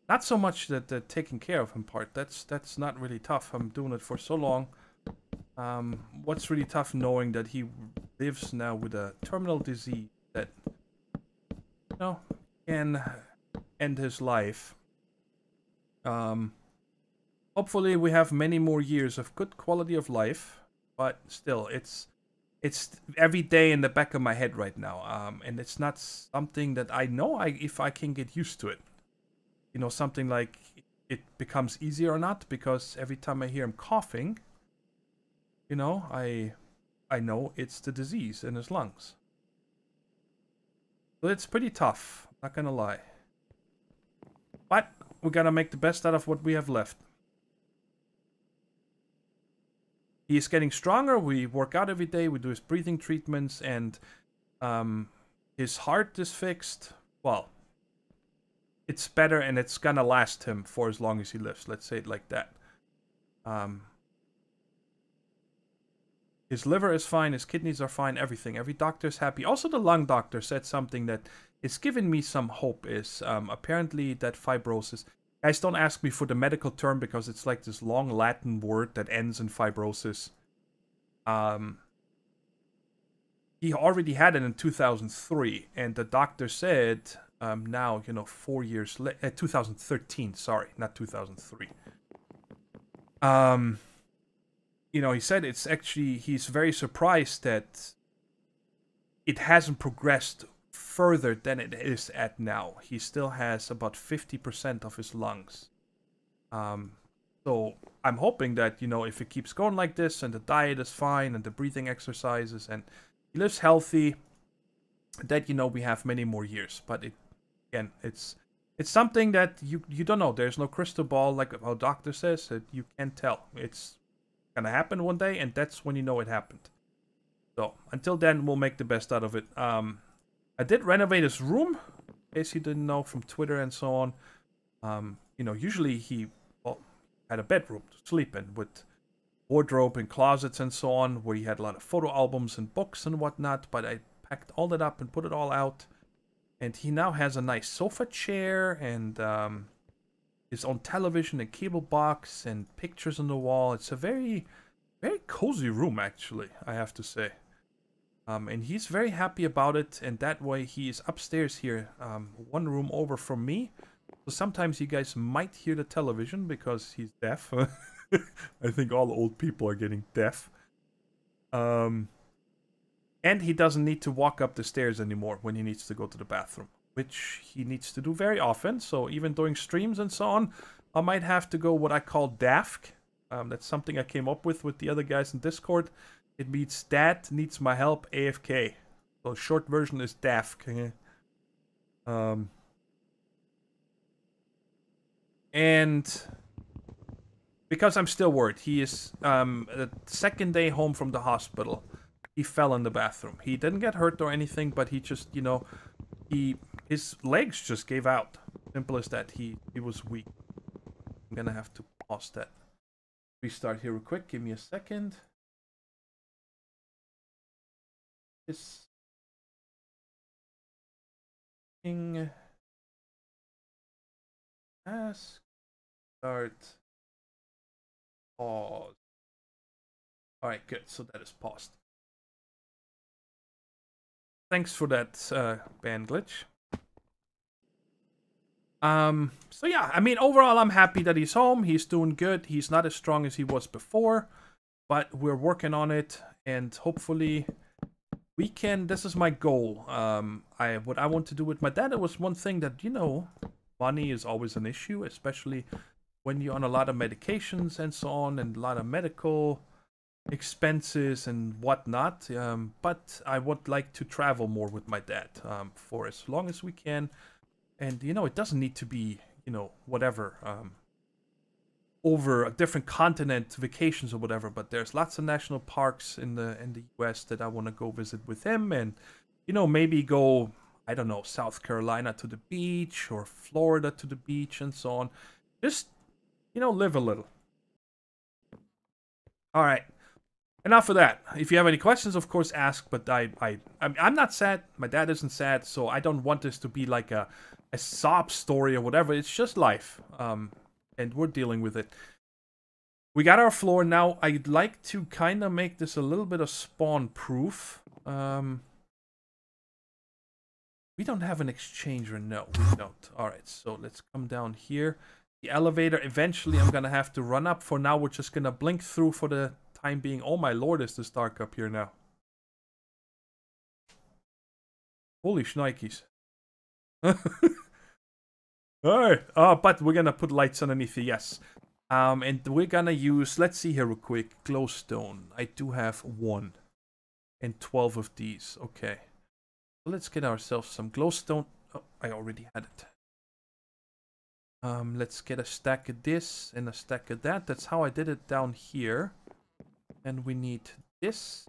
Not so much the taking care of him part. That's not really tough. I'm doing it for so long. What's really tough, knowing that he lives now with a terminal disease that, you know, can end his life. Hopefully we have many more years of good quality of life, but still, it's every day in the back of my head right now. And it's not something that I know if I can get used to it. You know, something like it becomes easier or not, because every time I hear him coughing, you know, I know it's the disease in his lungs. So it's pretty tough, not gonna lie. But we gotta make the best out of what we have left. He is getting stronger. We work out every day. We do his breathing treatments, and his heart is fixed. Well, it's better, and it's gonna last him for as long as he lives. Let's say it like that. His liver is fine. His kidneys are fine. Everything. Every doctor is happy. Also, the lung doctor said something that is giving me some hope. Is apparently that fibrosis. Guys, don't ask me for the medical term, because it's like this long Latin word that ends in fibrosis. He already had it in 2003, and the doctor said now, you know, 4 years later, 2013, sorry, not 2003. You know, he said it's actually, he's very surprised that it hasn't progressed further than it is at now. He still has about 50% of his lungs. So I'm hoping that, you know, if it keeps going like this, and the diet is fine, and the breathing exercises, and he lives healthy, that, you know, we have many more years. But again, it's something that you don't know. There's no crystal ball, like our doctor says, that you can't tell. It's gonna happen one day, and that's when you know it happened. So until then, we'll make the best out of it. I did renovate his room, in case you didn't know, from Twitter and so on. You know, usually he had a bedroom to sleep in, with wardrobe and closets and so on, where he had a lot of photo albums and books and whatnot, but I packed all that up and put it all out. And he now has a nice sofa chair, and his own television and cable box and pictures on the wall. It's a very, very cozy room, actually, I have to say. And he's very happy about it, and that way he is upstairs here, one room over from me. So sometimes you guys might hear the television because he's deaf. I think all old people are getting deaf. And he doesn't need to walk up the stairs anymore when he needs to go to the bathroom, which he needs to do very often. So even during streams and so on, I might have to go what I call DAFK. That's something I came up with the other guys in Discord. It means Dad needs my help AFK. So short version is DAFK. And because I'm still worried, he is the second day home from the hospital. He fell in the bathroom. He didn't get hurt or anything, but he just, you know, his legs just gave out. Simple as that. He was weak. I'm gonna have to pause that. Restart here real quick. Give me a second. This thing ask start pause. Alright, good. So that is paused. Thanks for that band glitch. So yeah, I mean, overall, I'm happy that he's home. He's doing good. He's not as strong as he was before, but we're working on it, and hopefully we can. This is my goal. What I want to do with my dad. It was one thing that, you know, money is always an issue, especially when you're on a lot of medications and so on, and a lot of medical expenses and whatnot. But I would like to travel more with my dad for as long as we can. And, you know, it doesn't need to be, you know, whatever, over a different continent, vacations or whatever. But there's lots of national parks in the US that I want to go visit with him. And, you know, maybe go, I don't know, South Carolina to the beach or Florida to the beach and so on. Just, you know, live a little. All right. Enough of that. If you have any questions, of course, ask. But I'm not sad. My dad isn't sad. So I don't want this to be like a sob story or whatever. It's just life. And we're dealing with it. We got our floor now. I'd like to kind of make this a little bit of spawn proof. We don't have an exchanger. No, we don't. Alright, so let's come down here. The elevator, eventually I'm going to have to run up. For now, we're just going to blink through for the time being. Oh my lord, is this dark up here now. Holy shnikes. Alright, but we're gonna put lights underneath it, yes. And we're gonna use, let's see here real quick, glowstone. I do have 1 and 12 of these. Okay. Let's get ourselves some glowstone. Oh, I already had it. Let's get a stack of this and a stack of that. That's how I did it down here. And we need this.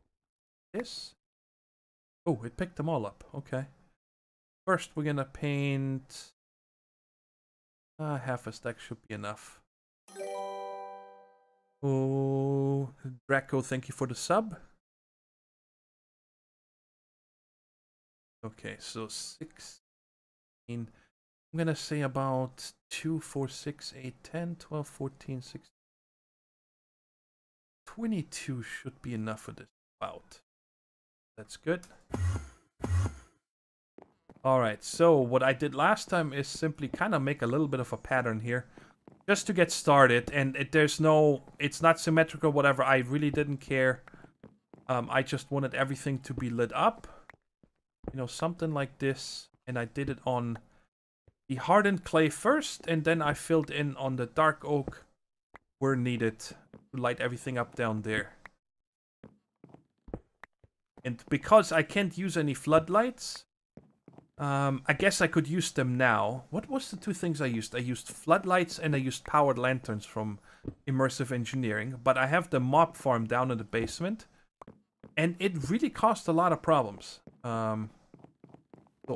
Oh, it picked them all up. Okay. First, we're gonna paint. Half a stack should be enough. Oh, Draco, thank you for the sub. Okay, so 16. I'm gonna say about 2, 4, 6, 8, 10, 12, 14, 16. 22 should be enough for this. About. That's good. Alright, so what I did last time is simply kind of make a little bit of a pattern here. Just to get started, and it's not symmetrical, whatever, I really didn't care. I just wanted everything to be lit up. You know, something like this. And I did it on the hardened clay first, and then I filled in on the dark oak where needed to light everything up down there. And because I can't use any floodlights, I guess I could use them now. What was the 2 things I used? I used floodlights and I used powered lanterns from Immersive Engineering. But I have the mob farm down in the basement. And it really caused a lot of problems. So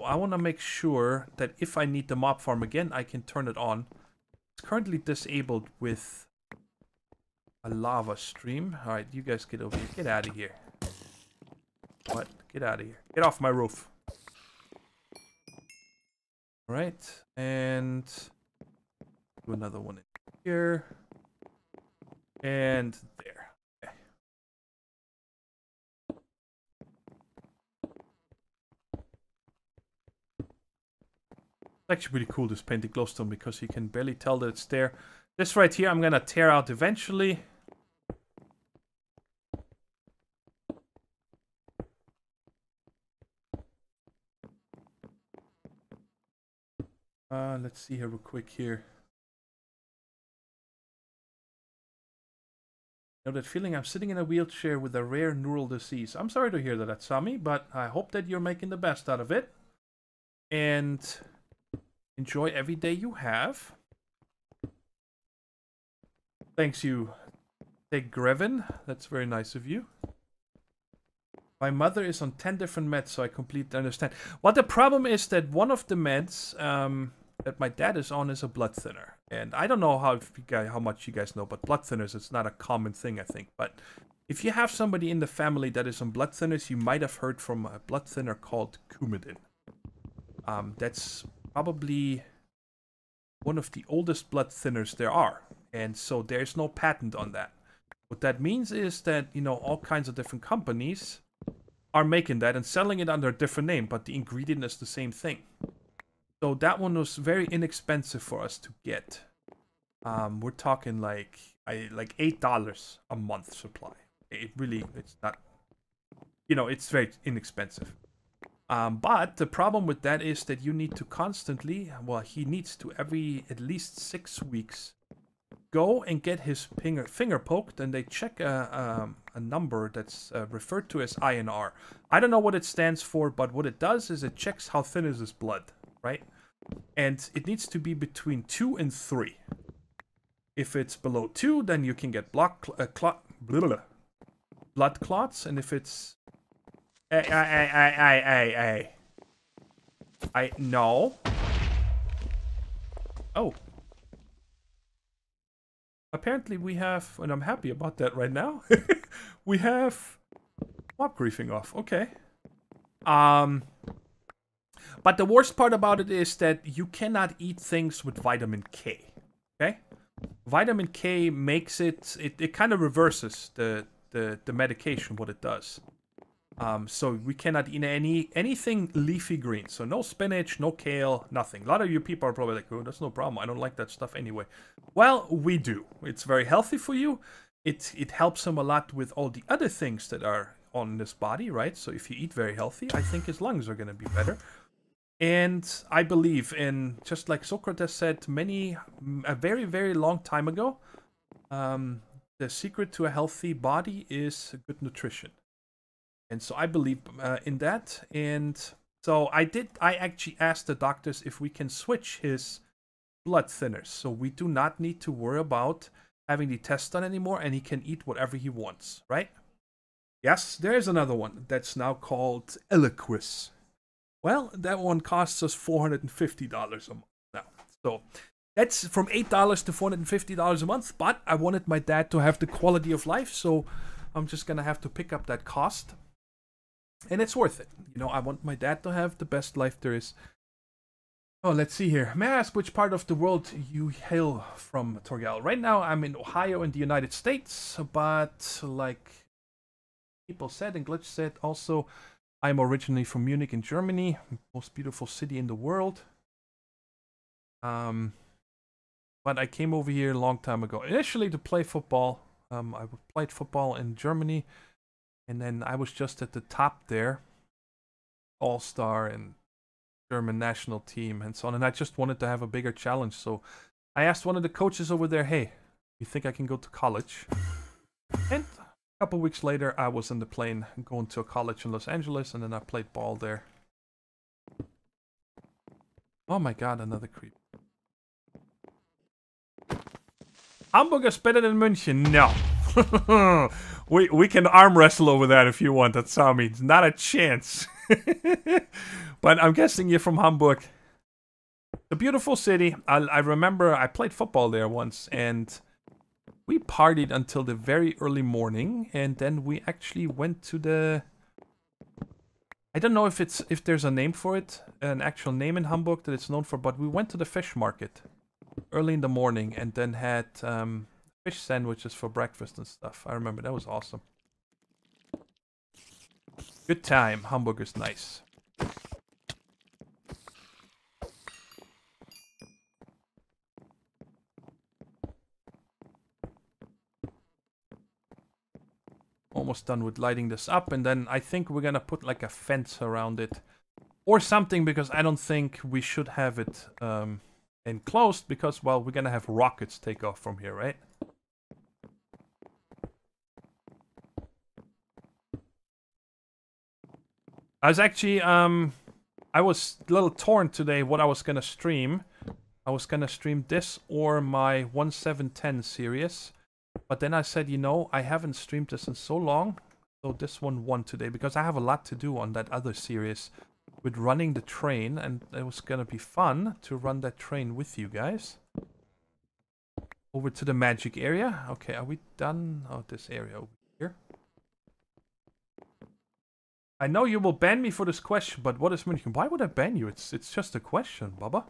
I want to make sure that if I need the mob farm again, I can turn it on. It's currently disabled with a lava stream. Alright, you guys get over here. Get out of here. What? Get out of here. Get off my roof. Alright, and do another one in here. And there. Okay. actually pretty cool, this painted glowstone, because you can barely tell that it's there. This right here, I'm gonna tear out eventually. Let's see here real quick here. You know that feeling? I'm sitting in a wheelchair with a rare neural disease. I'm sorry to hear that, Atsami, but I hope that you're making the best out of it. And enjoy every day you have. Thanks you, Take Grevin. That's very nice of you. My mother is on 10 different meds, so I completely understand. Well, the problem is that one of the meds that my dad is on is a blood thinner. And I don't know how much you guys know, but blood thinners, it's not a common thing, I think. But if you have somebody in the family that is on blood thinners, you might have heard from a blood thinner called Coumadin. That's probably one of the oldest blood thinners there are. And so there's no patent on that. What that means is that, you know, all kinds of different companies are making that and selling it under a different name, but the ingredient is the same thing. So that one was very inexpensive for us to get. We're talking like $8 a month supply. It's not, you know, it's very inexpensive. But the problem with that is that you need to constantly, well, he needs to at least 6 weeks go and get his finger poked, and they check a number that's referred to as INR. I don't know what it stands for, but what it does is it checks how thin is his blood, right? And it needs to be between 2 and 3. If it's below 2, then you can get blood clots, and if it's no. Oh. Apparently we have, and I'm happy about that right now, we have mob griefing off. Okay. But the worst part about it is that you cannot eat things with vitamin K. Okay? Vitamin K makes it kind of reverses the medication, what it does. So we cannot eat anything leafy green. So no spinach, no kale, nothing. A lot of you people are probably like, oh, that's no problem. I don't like that stuff anyway. Well, we do. It's very healthy for you. It helps him a lot with all the other things that are on this body, right? So if you eat very healthy, I think his lungs are going to be better. And I believe in, just like Socrates said a very, very long time ago, the secret to a healthy body is good nutrition. And so I believe in that. And so I actually asked the doctors if we can switch his blood thinners. So we do not need to worry about having the test done anymore, and he can eat whatever he wants, right? Yes, there is another one that's now called Eliquis. Well, that one costs us $450 a month now. So that's from $8 to $450 a month. But I wanted my dad to have the quality of life, so I'm just going to have to pick up that cost. And it's worth it. You know, I want my dad to have the best life there is. Oh, let's see here. May I ask which part of the world you hail from, Thorgal? Right now, I'm in Ohio in the United States. But like people said, and Glitch said also, I'm originally from Munich in Germany. Most beautiful city in the world. But I came over here a long time ago. Initially to play football. I played football in Germany. And then I was just at the top there. All-star and German national team and so on. And I just wanted to have a bigger challenge. So I asked one of the coaches over there, hey, you think I can go to college? And a couple weeks later, I was on the plane going to a college in Los Angeles. And then I played ball there. Oh my god, another creep. Hamburg is better than München. No. we can arm wrestle over that if you want, Tatsami. It's not a chance. But I'm guessing you're from Hamburg. A beautiful city. I remember I played football there once, and we partied until the very early morning, and then we actually went to the... I don't know if there's a name for it, an actual name in Hamburg that it's known for, but we went to the fish market early in the morning and then had fish sandwiches for breakfast and stuff. I remember that was awesome. Good time. Hamburg is nice. almost done with lighting this up, and then I think we're gonna put like a fence around it or something, because I don't think we should have it enclosed, because, well, we're gonna have rockets take off from here, right? I was actually I was a little torn today what I was gonna stream. I was gonna stream this or my 1710 series, but then I said, you know, I haven't streamed this in so long, so this one won today, because I have a lot to do on that other series with running the train, and it was gonna be fun to run that train with you guys. Over to the magic area. Okay, are we done? Oh, this area over here. I know you will ban me for this question, but what is München? Why would I ban you? It's just a question, Baba.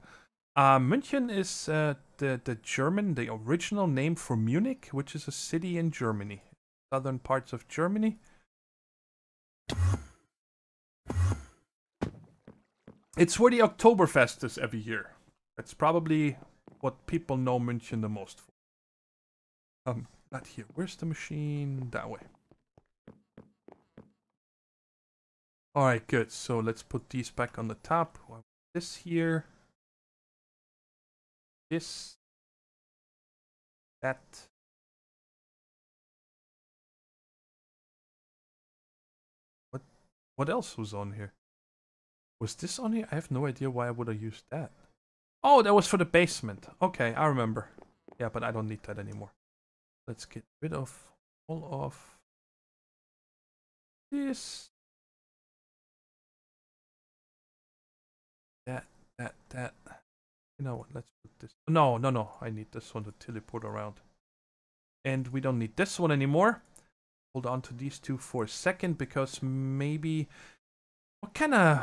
München is the German, the original name for Munich, which is a city in Germany, southern parts of Germany. It's where the Oktoberfest is every year. That's probably what people know München the most for. Not here. Where's the machine? That way. Alright, good. So let's put these back on the top. This here. This. That. What else was on here? Was this on here? I have no idea why I would have used that. Oh, that was for the basement. Okay, I remember. Yeah, but I don't need that anymore. Let's get rid of all of this. That. You know what? Let's put this. No. I need this one to teleport around. And we don't need this one anymore. Hold on to these two for a second, because maybe... What kind of...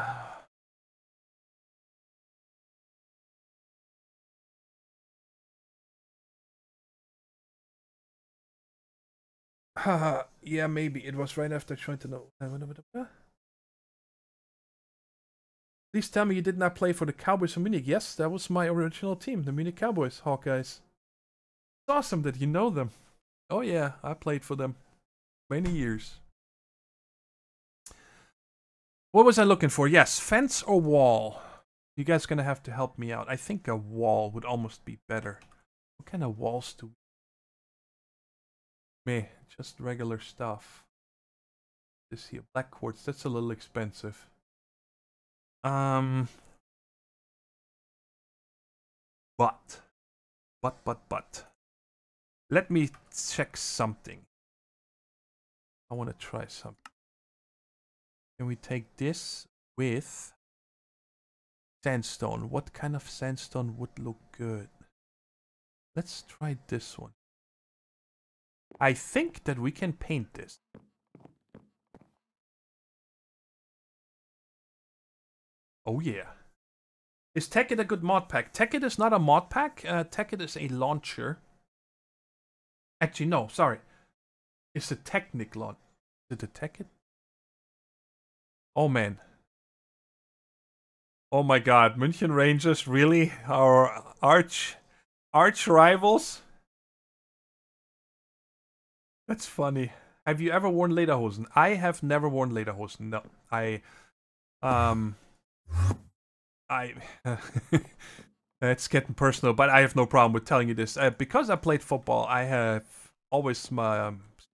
yeah, maybe. It was right after trying to know. Please tell me you did not play for the Cowboys from Munich. Yes, that was my original team, the Munich Cowboys, Hawkeyes. It's awesome that you know them. Oh yeah, I played for them many years. What was I looking for? Yes, fence or wall? You guys gonna have to help me out. I think a wall would almost be better. What kind of walls do... Meh, just regular stuff. This here, black quartz, that's a little expensive. But. Let me check something. I want to try something. Can we take this with sandstone? What kind of sandstone would look good? Let's try this one. I think that we can paint this. Oh yeah. Is Tekkit a good mod pack? Tekkit is not a mod pack. Tekkit is a launcher. Actually, no, sorry. It's a Technic launch. Is it a Tekkit? Oh man. Oh my god, München Rangers, really? Our arch rivals? That's funny. Have you ever worn lederhosen? I have never worn lederhosen. No, it's getting personal, but I have no problem with telling you this. Because I played football, I have always,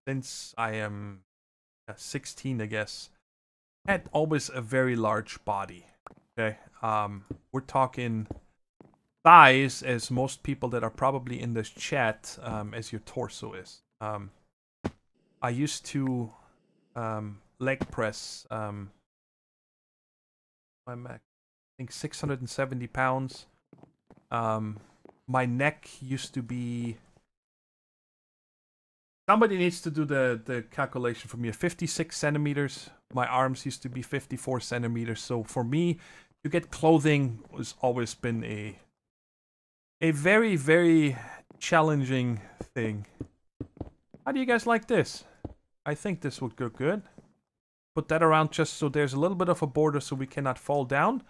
since I am 16, I guess, had always a very large body. Okay, we're talking thighs, as most people that are probably in this chat, as your torso is. I used to leg press my Mac. I think 670 pounds. My neck used to be... Somebody needs to do the calculation for me. 56 centimeters. My arms used to be 54 centimeters. So for me, to get clothing has always been a very, very challenging thing. How do you guys like this? I think this would go good. Put that around just so there's a little bit of a border so we cannot fall down.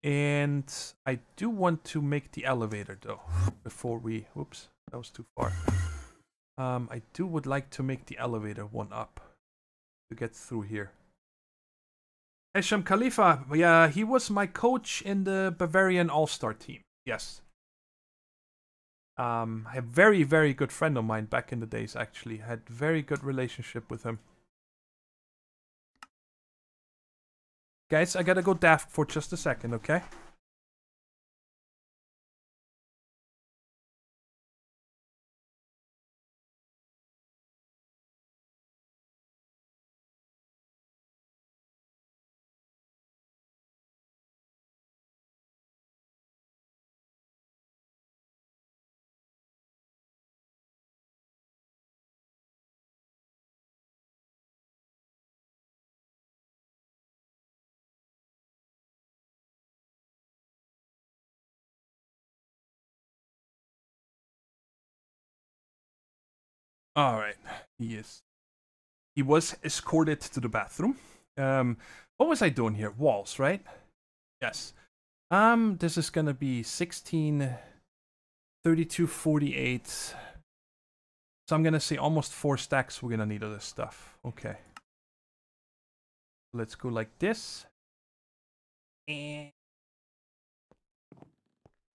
And I do want to make the elevator though, before we... Whoops, that was too far. I would like to make the elevator one up. to get through here. Hesham Khalifa, yeah, he was my coach in the Bavarian All-Star team. Yes. A very, very good friend of mine back in the days, actually. Had very good relationship with him. Guys, I gotta go daft for just a second, okay? Alright, he was escorted to the bathroom. What was I doing here? Walls, right? Yes. This is gonna be 16, 32, 48. So I'm gonna say almost 4 stacks we're gonna need of this stuff. Okay. Let's go like this. And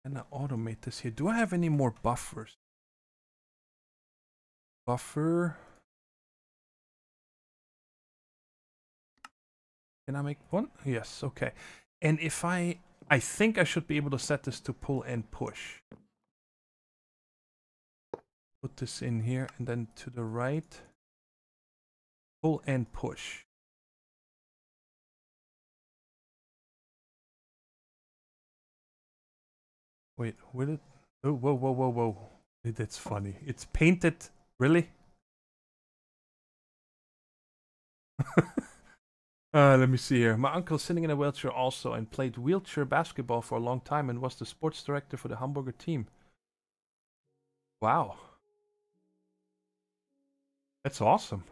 I automate this here. Do I have any more buffers? Buffer. Can I make one? Yes, okay. And if I think I should be able to set this to pull and push. Put this in here and then to the right. Pull and push. Wait, will it? Oh, whoa, whoa, whoa, whoa. That's funny. It's painted. Really? Let me see here. My uncle's sitting in a wheelchair also and played wheelchair basketball for a long time and was the sports director for the Hamburger team. Wow. That's awesome.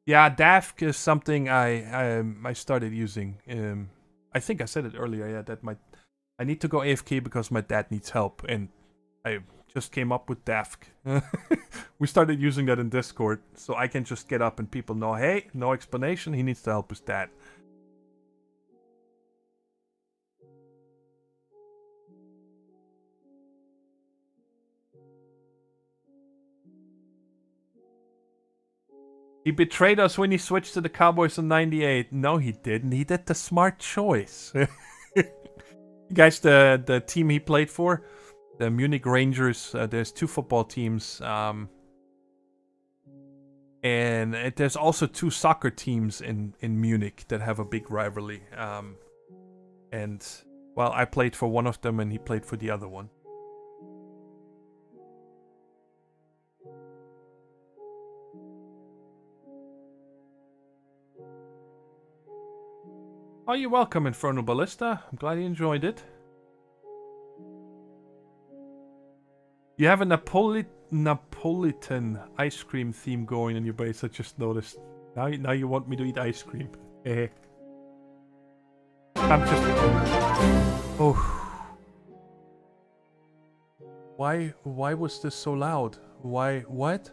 Yeah, DAFC is something I started using. I think I said it earlier, yeah, that I need to go AFK because my dad needs help, and I just came up with DAFC. We started using that in Discord, so I can just get up and people know, hey, no explanation, he needs to help his dad. He betrayed us when he switched to the Cowboys in '98. No, he didn't. He did the smart choice. You guys, the team he played for, the Munich Rangers, there's 2 football teams. And there's also 2 soccer teams in Munich that have a big rivalry. And, well, I played for one of them and he played for the other one. Oh, you're welcome, Infernal Ballista. I'm glad you enjoyed it. You have a Napolitan ice cream theme going in your base, I just noticed. Now you want me to eat ice cream. I'm just... Oh. Why was this so loud? Why, what?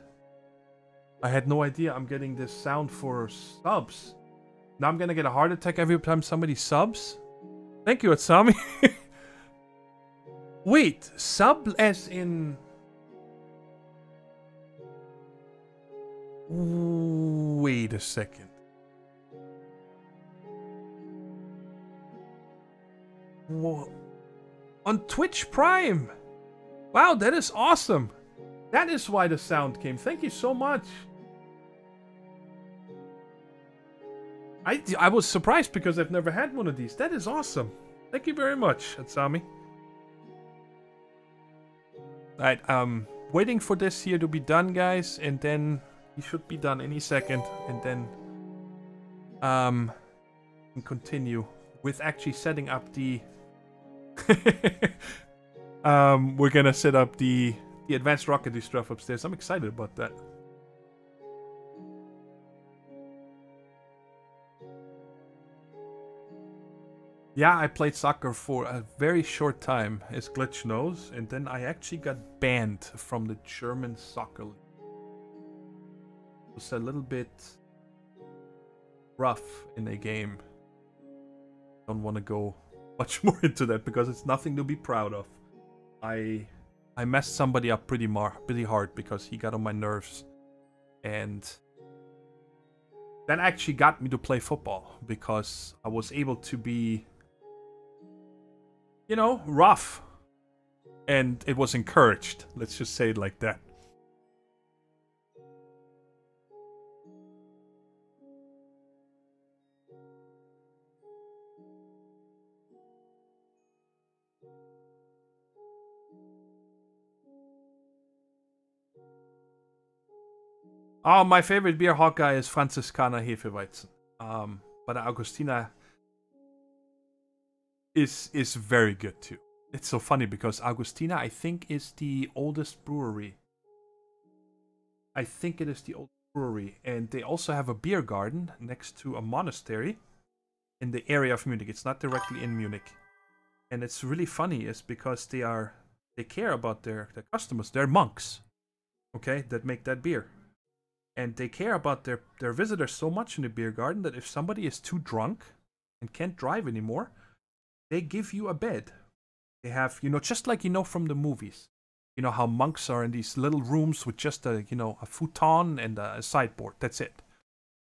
I had no idea I'm getting this sound for subs. Now I'm gonna get a heart attack every time somebody subs? Thank you, Atsami. Wait, sub as in... Wait a second. Whoa. On Twitch Prime! Wow, that is awesome! That is why the sound came. Thank you so much. I was surprised because I've never had one of these. That is awesome. Thank you very much, Atsami. Alright, waiting for this here to be done, guys, and then he should be done any second, and then continue with actually setting up the we're gonna set up the advanced rocketry stuff upstairs. I'm excited about that. Yeah, I played soccer for a very short time, as Glitch knows, and then I actually got banned from the German soccer league. was a little bit rough in a game. Don't want to go much more into that because it's nothing to be proud of. I messed somebody up pretty hard because he got on my nerves, and that actually got me to play football because I was able to be, you know, rough, and it was encouraged. Let's just say it like that. Oh, my favorite beer Hawkeye is Franziskaner Hefeweizen. But Augustina is very good too. It's so funny because Augustina, I think, is the oldest brewery. I think it is the oldest brewery, and they also have a beer garden next to a monastery in the area of Munich. It's not directly in Munich, and it's really funny is because they care about their customers. They're monks, okay, that make that beer. And they care about their visitors so much in the beer garden that if somebody is too drunk and can't drive anymore, they give you a bed. They have, you know, just like, you know, from the movies. You know how monks are in these little rooms with just a, you know, a futon and a sideboard. That's it.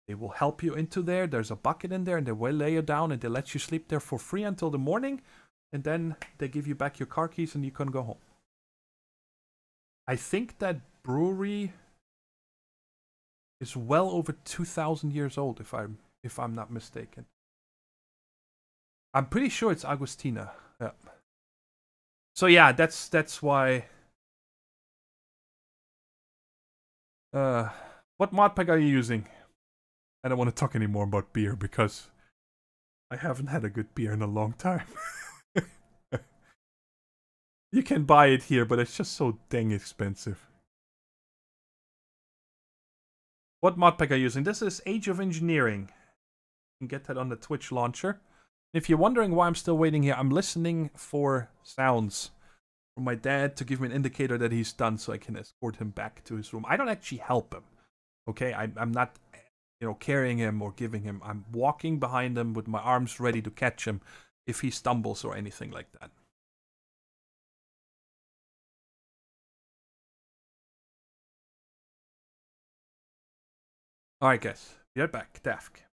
They will help you into there. There's a bucket in there, and they will lay you down, and they let you sleep there for free until the morning. And then they give you back your car keys, and you can go home. I think that brewery is well over 2,000 years old, if I'm not mistaken. I'm pretty sure it's Agustina. Yeah. So yeah, that's why. What mod pack are you using? I don't want to talk anymore about beer because I haven't had a good beer in a long time. You can buy it here, but it's just so dang expensive. What mod pack are you using? This is Age of Engineering. You can get that on the Twitch launcher. If you're wondering why I'm still waiting here, I'm listening for sounds from my dad to give me an indicator that he's done so I can escort him back to his room. I don't actually help him. Okay, I'm not, you know, carrying him or giving him. I'm walking behind him with my arms ready to catch him if he stumbles or anything like that. Alright guys, be right back. Dafk.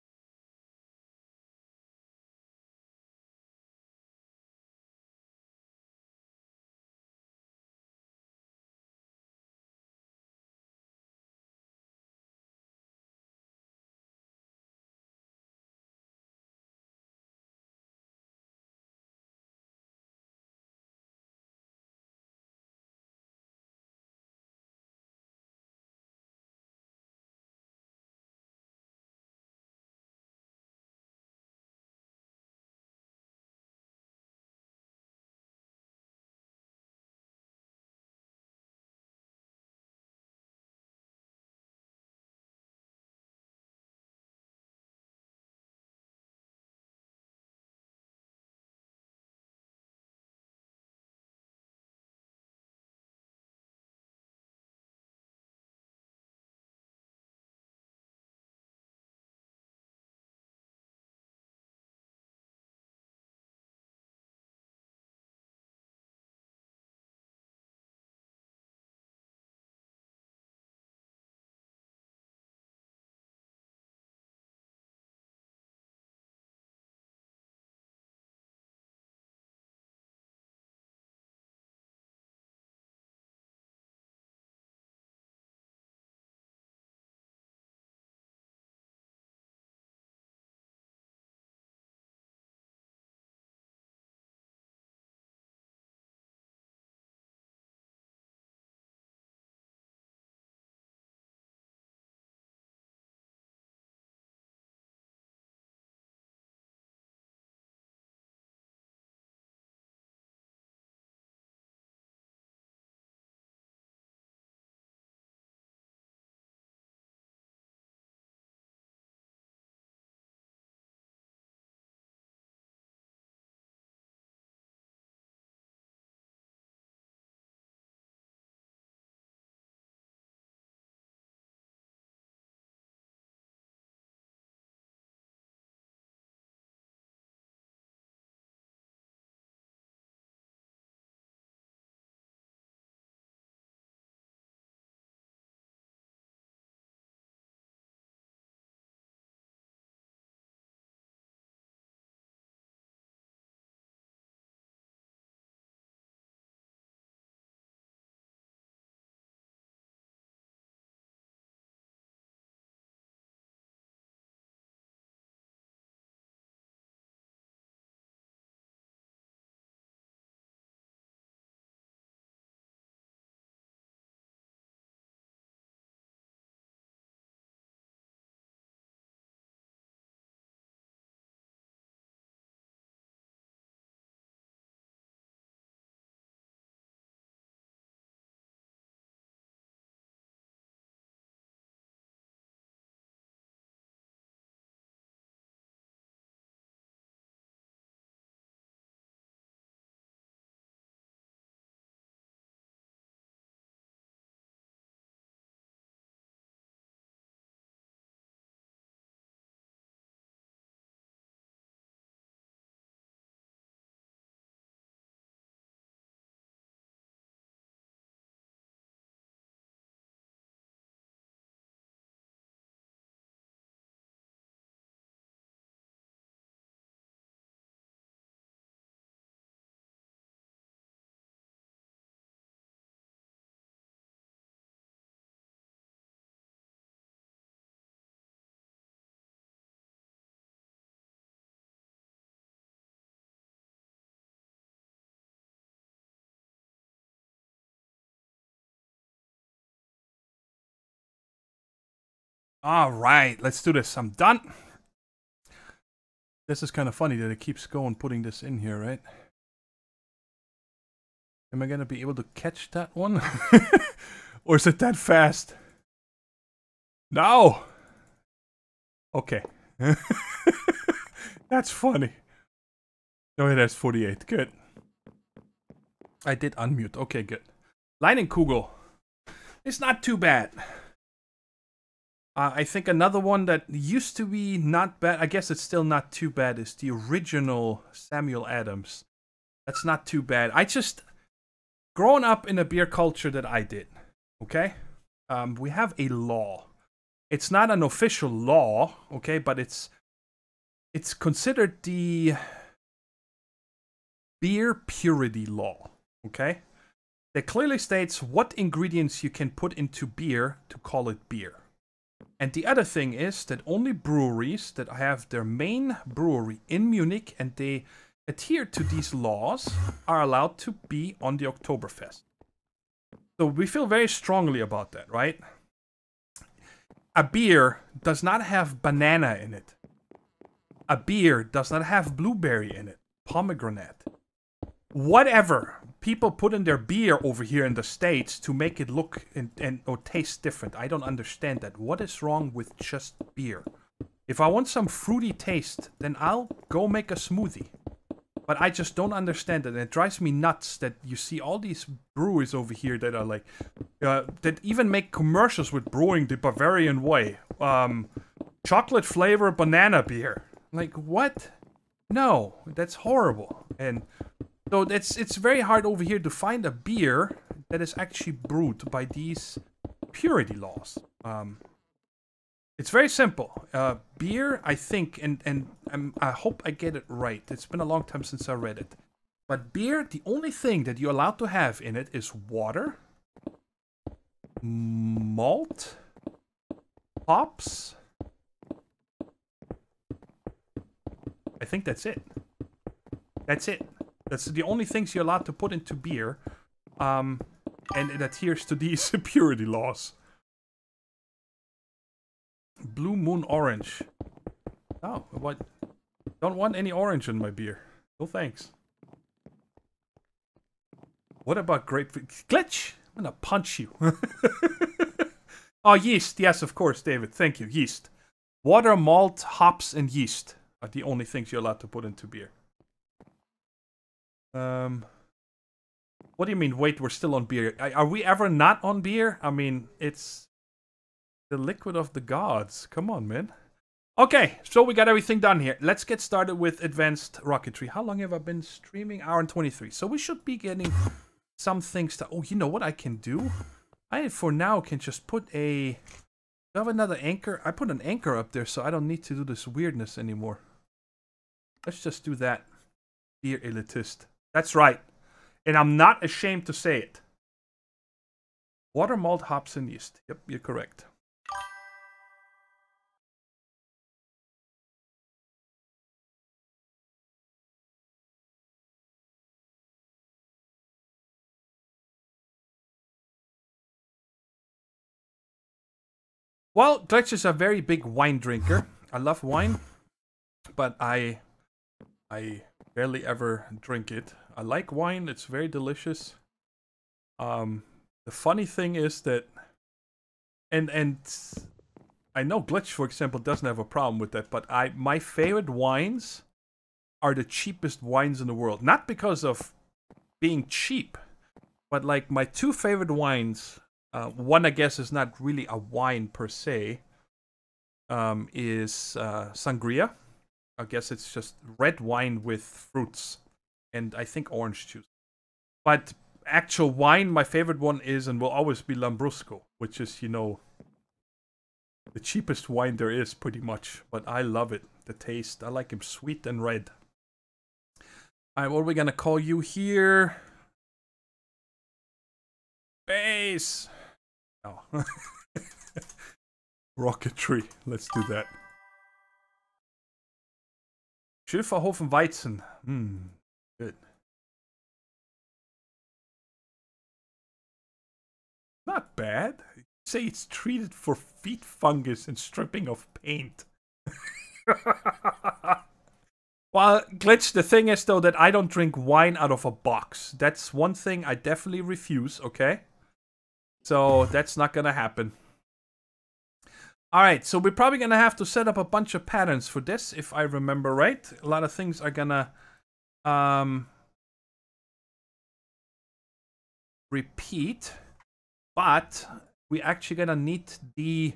All right, let's do this. I'm done. This is kind of funny that it keeps going putting this in here, right? Am I going to be able to catch that one? Or is it that fast? No! Okay. That's funny. Oh, that's 48. Good. I did unmute. Okay, good. Leinenkugel. It's not too bad. I think another one that used to be not bad, I guess it's still not too bad, is the original Samuel Adams. That's not too bad. I just, growing up in a beer culture that I did, okay? We have a law. It's not an official law, okay, but it's considered the beer purity law, okay? That clearly states what ingredients you can put into beer to call it beer. And the other thing is that only breweries that have their main brewery in Munich and they adhere to these laws are allowed to be on the Oktoberfest. So we feel very strongly about that, right? A beer does not have banana in it. A beer does not have blueberry in it. Pomegranate. Whatever people put in their beer over here in the States to make it look or taste different. I don't understand that. What is wrong with just beer? If I want some fruity taste, then I'll go make a smoothie. But I just don't understand it. And it drives me nuts that you see all these breweries over here that are like, that even make commercials with brewing the Bavarian way. Chocolate flavor banana beer. Like, what? No, that's horrible. And so it's very hard over here to find a beer that is actually brewed by these purity laws. It's very simple. Beer, I think, and I hope I get it right. It's been a long time since I read it. But beer, the only thing that you're allowed to have in it is water, malt, hops. I think that's it. That's it. That's the only things you're allowed to put into beer. And it adheres to these purity laws. Blue Moon Orange. Oh, what? Don't want any orange in my beer. No thanks. What about grapefruit? Glitch! I'm gonna punch you. Oh, yeast. Yes, of course, David. Thank you. Yeast. Water, malt, hops, and yeast are the only things you're allowed to put into beer. What do you mean, wait, we're still on beer? Are we ever not on beer? I mean, it's the liquid of the gods. Come on, man. Okay, so we got everything done here. Let's get started with advanced rocketry. How long have I been streaming? Hour and 23. So we should be getting some things to... Oh, you know what I can do? I, for now, can just put a... Do I have another anchor? I put an anchor up there, so I don't need to do this weirdness anymore. Let's just do that. Dear elitist. That's right. And I'm not ashamed to say it. Water, malt, hops, and yeast. Yep, you're correct. Well, Dutch is a very big wine drinker. I love wine, but I barely ever drink it. I like wine, it's very delicious. The funny thing is that, and I know Glitch, for example, doesn't have a problem with that, but my favorite wines are the cheapest wines in the world. Not because of being cheap, but like my two favorite wines, one I guess is not really a wine per se, is sangria. I guess it's just red wine with fruits. And I think orange juice. But actual wine, my favorite one is and will always be Lambrusco. Which is, you know, the cheapest wine there is, pretty much. But I love it. The taste. I like him sweet and red. Alright, what are we gonna call you here? Base! Oh. Rocketry. Let's do that. Schilferhofen Weizen. Good. Not bad. Say it's treated for feet fungus and stripping of paint. Well, Glitch, the thing is though that I don't drink wine out of a box. That's one thing I definitely refuse, okay? So that's not gonna happen. Alright, so we're probably gonna have to set up a bunch of patterns for this, if I remember right. A lot of things are gonna repeat, but we actually gonna need the...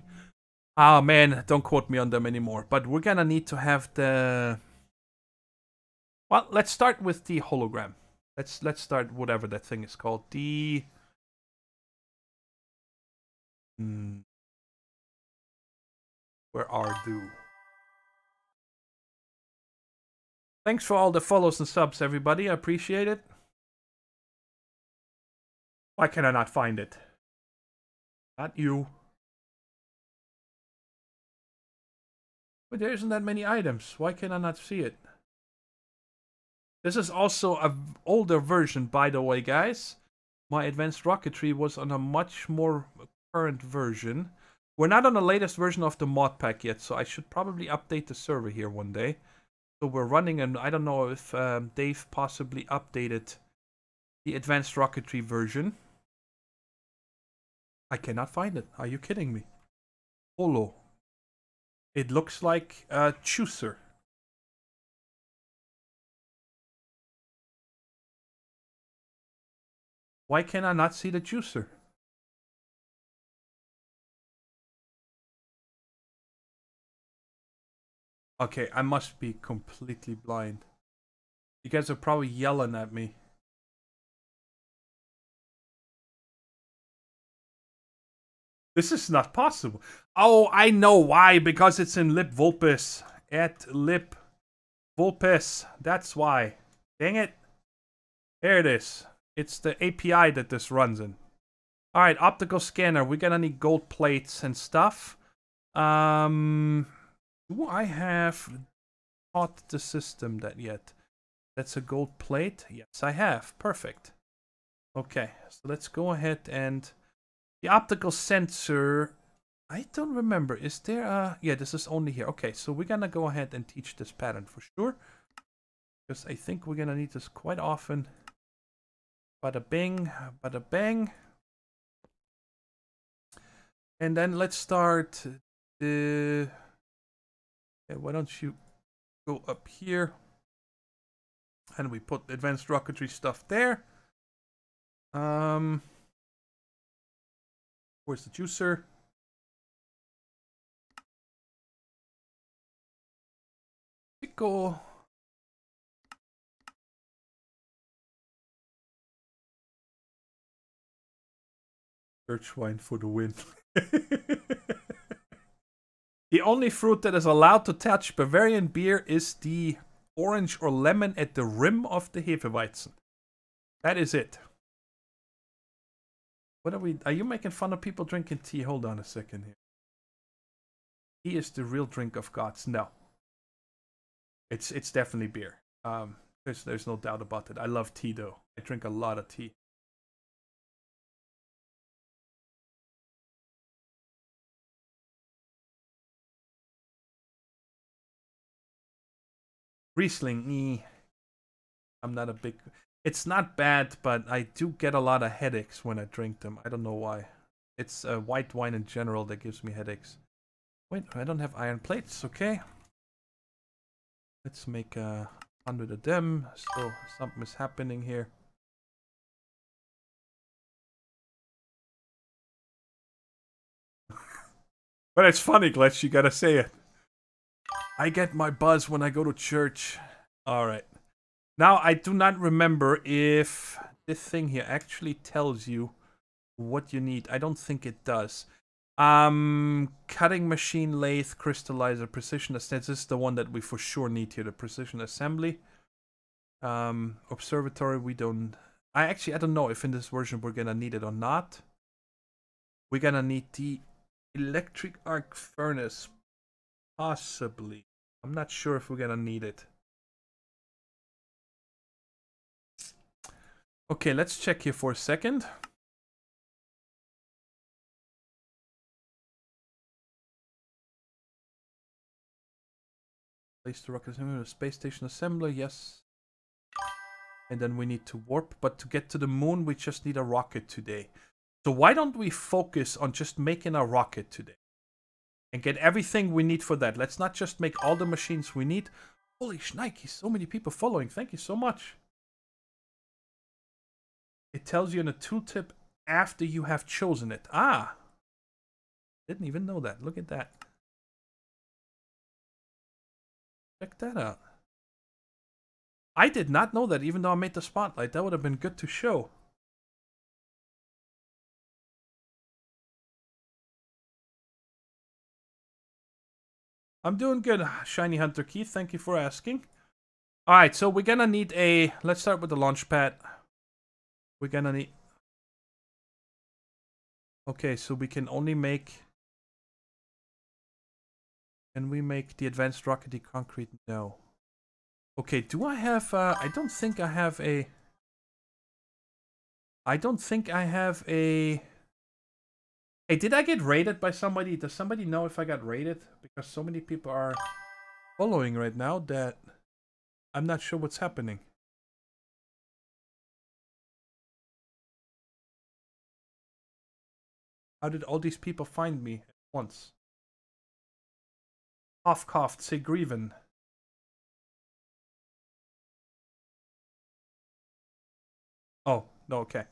Oh man, don't quote me on them anymore. But we're gonna need to have the... Well, let's start with the hologram. Let's start whatever that thing is called. The... Where are do? Thanks for all the follows and subs, everybody. I appreciate it. Why can I not find it? Not you. But there isn't that many items. Why can I not see it? This is also an older version, by the way, guys. My advanced rocketry was on a much more current version. We're not on the latest version of the mod pack yet, so I should probably update the server here one day. So we're running, and I don't know if Dave possibly updated the advanced rocketry version. I cannot find it. Are you kidding me? Holo. It looks like a juicer. Why can I not see the juicer? Okay, I must be completely blind. You guys are probably yelling at me. This is not possible. Oh, I know why. Because it's in lib vulpes. At lib vulpes. That's why. Dang it. There it is. It's the API that this runs in. Alright, optical scanner. We're gonna need gold plates and stuff. Do I have taught the system that yet? That's a gold plate? Yes, I have. Perfect. Okay, so let's go ahead and... The optical sensor... I don't remember. Is there a... Yeah, this is only here. Okay, so we're gonna go ahead and teach this pattern for sure. Because I think we're gonna need this quite often. Bada bing, bada bang. And then let's start the... Yeah, why don't you go up here? And we put advanced rocketry stuff there. Where's the juicer? Pickle. Church wine for the win. The only fruit that is allowed to touch Bavarian beer is the orange or lemon at the rim of the Hefeweizen. That is it. What are we... Are you making fun of people drinking tea? Hold on a second here. Tea is the real drink of gods. No. It's definitely beer. There's no doubt about it. I love tea though. I drink a lot of tea. Riesling, I'm not a big... It's not bad, but I do get a lot of headaches when I drink them. I don't know why. It's white wine in general that gives me headaches. Wait, I don't have iron plates, okay. Let's make 100 of them. Still, something is happening here. But it's funny, Glitch, you gotta say it. I get my buzz when I go to church. Alright. Now, I do not remember if this thing here actually tells you what you need. I don't think it does. Cutting machine, lathe, crystallizer, precision assembly. This is the one that we for sure need here, the precision assembly. Observatory, we don't... I don't know if in this version we're gonna need it or not. We're gonna need the electric arc furnace. Possibly. I'm not sure if we're gonna need it. Okay, let's check here for a second. Place the rocket assembly, space station assembler, yes. And then we need to warp, but to get to the moon, we just need a rocket today. So why don't we focus on just making a rocket today? And get everything we need for that. Let's not just make all the machines we need. Holy shnikes, so many people following. Thank you so much. It tells you in a tooltip after you have chosen it. Ah! Didn't even know that. Look at that. Check that out. I did not know that, even though I made the spotlight. That would have been good to show. I'm doing good, Shiny Hunter Keith. Thank you for asking. Alright, so we're gonna need a... Let's start with the launch pad. We're gonna need... Okay, so we can only make... Can we make the advanced rockety concrete? No. Okay, do I have... I don't think I have a... I don't think I have a... Hey, did I get raided by somebody? Does somebody know if I got raided? Because so many people are following right now that I'm not sure what's happening. How did all these people find me at once? Cough, coughed, say Grieven. Oh, no, okay.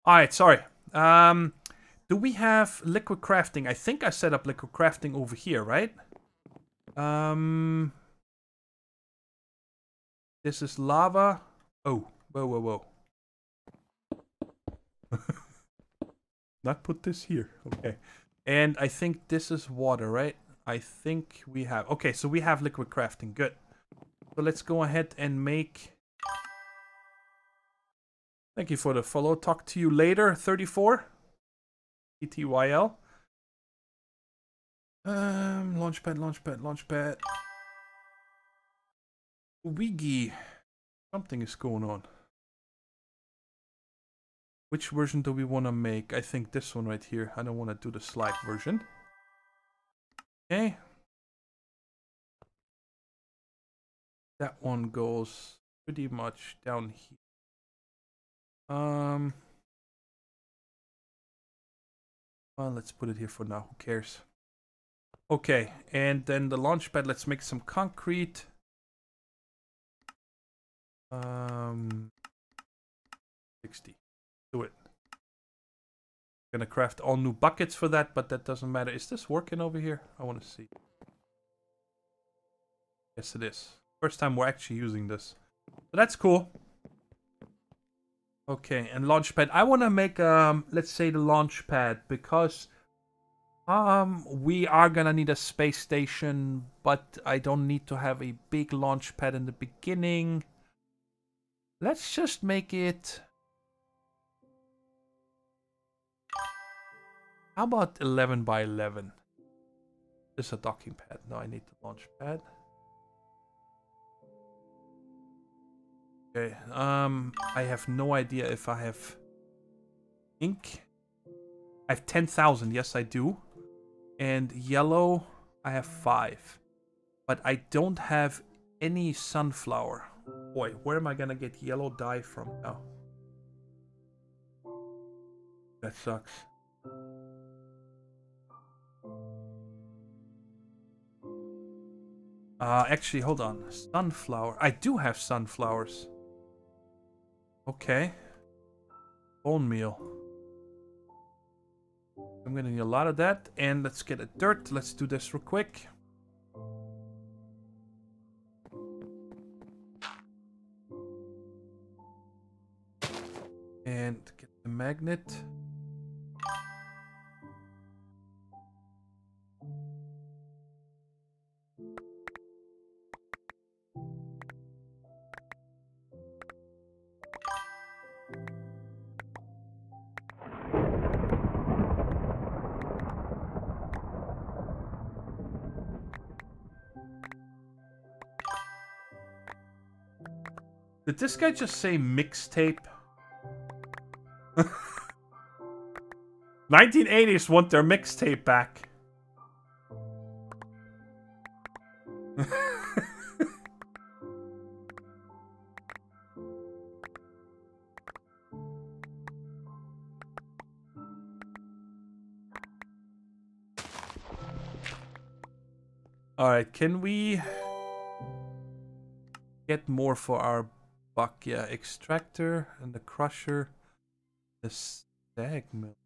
Alright, sorry. Do we have liquid crafting? I think I set up liquid crafting over here, right? This is lava. Oh, whoa, whoa, whoa. Not put this here. Okay. And I think this is water, right? I think we have... Okay, so we have liquid crafting. Good. So let's go ahead and make... Thank you for the follow. Talk to you later, 34. ETYL. Launchpad, launchpad, launchpad. Wiggy. Something is going on. Which version do we want to make? I think this one right here. I don't want to do the slide version. Okay. That one goes pretty much down here. Well, let's put it here for now. Who cares? Okay, and then the launch pad. Let's make some concrete. 60. Do it. Gonna craft all new buckets for that, but that doesn't matter. Is this working over here? I want to see. Yes, it is. First time we're actually using this. So that's cool. Okay, and launch pad. I want to make, let's say the launch pad, because we are gonna need a space station, but I don't need to have a big launch pad in the beginning. Let's just make it... How about 11 by 11? This is a docking pad. No, I need the launch pad. Okay, I have no idea if I have ink. I have 10,000, yes I do. And yellow, I have 5. But I don't have any sunflower. Boy, where am I gonna get yellow dye from now? That sucks. Actually, hold on. Sunflower. I do have sunflowers. Okay. Bone meal. I'm gonna need a lot of that. And let's get a dirt. Let's do this real quick. And get the magnet. Did this guy just say mixtape? 1980s want their mixtape back. Alright, can we get more for our buck? Yeah, extractor and the crusher. The stag mill.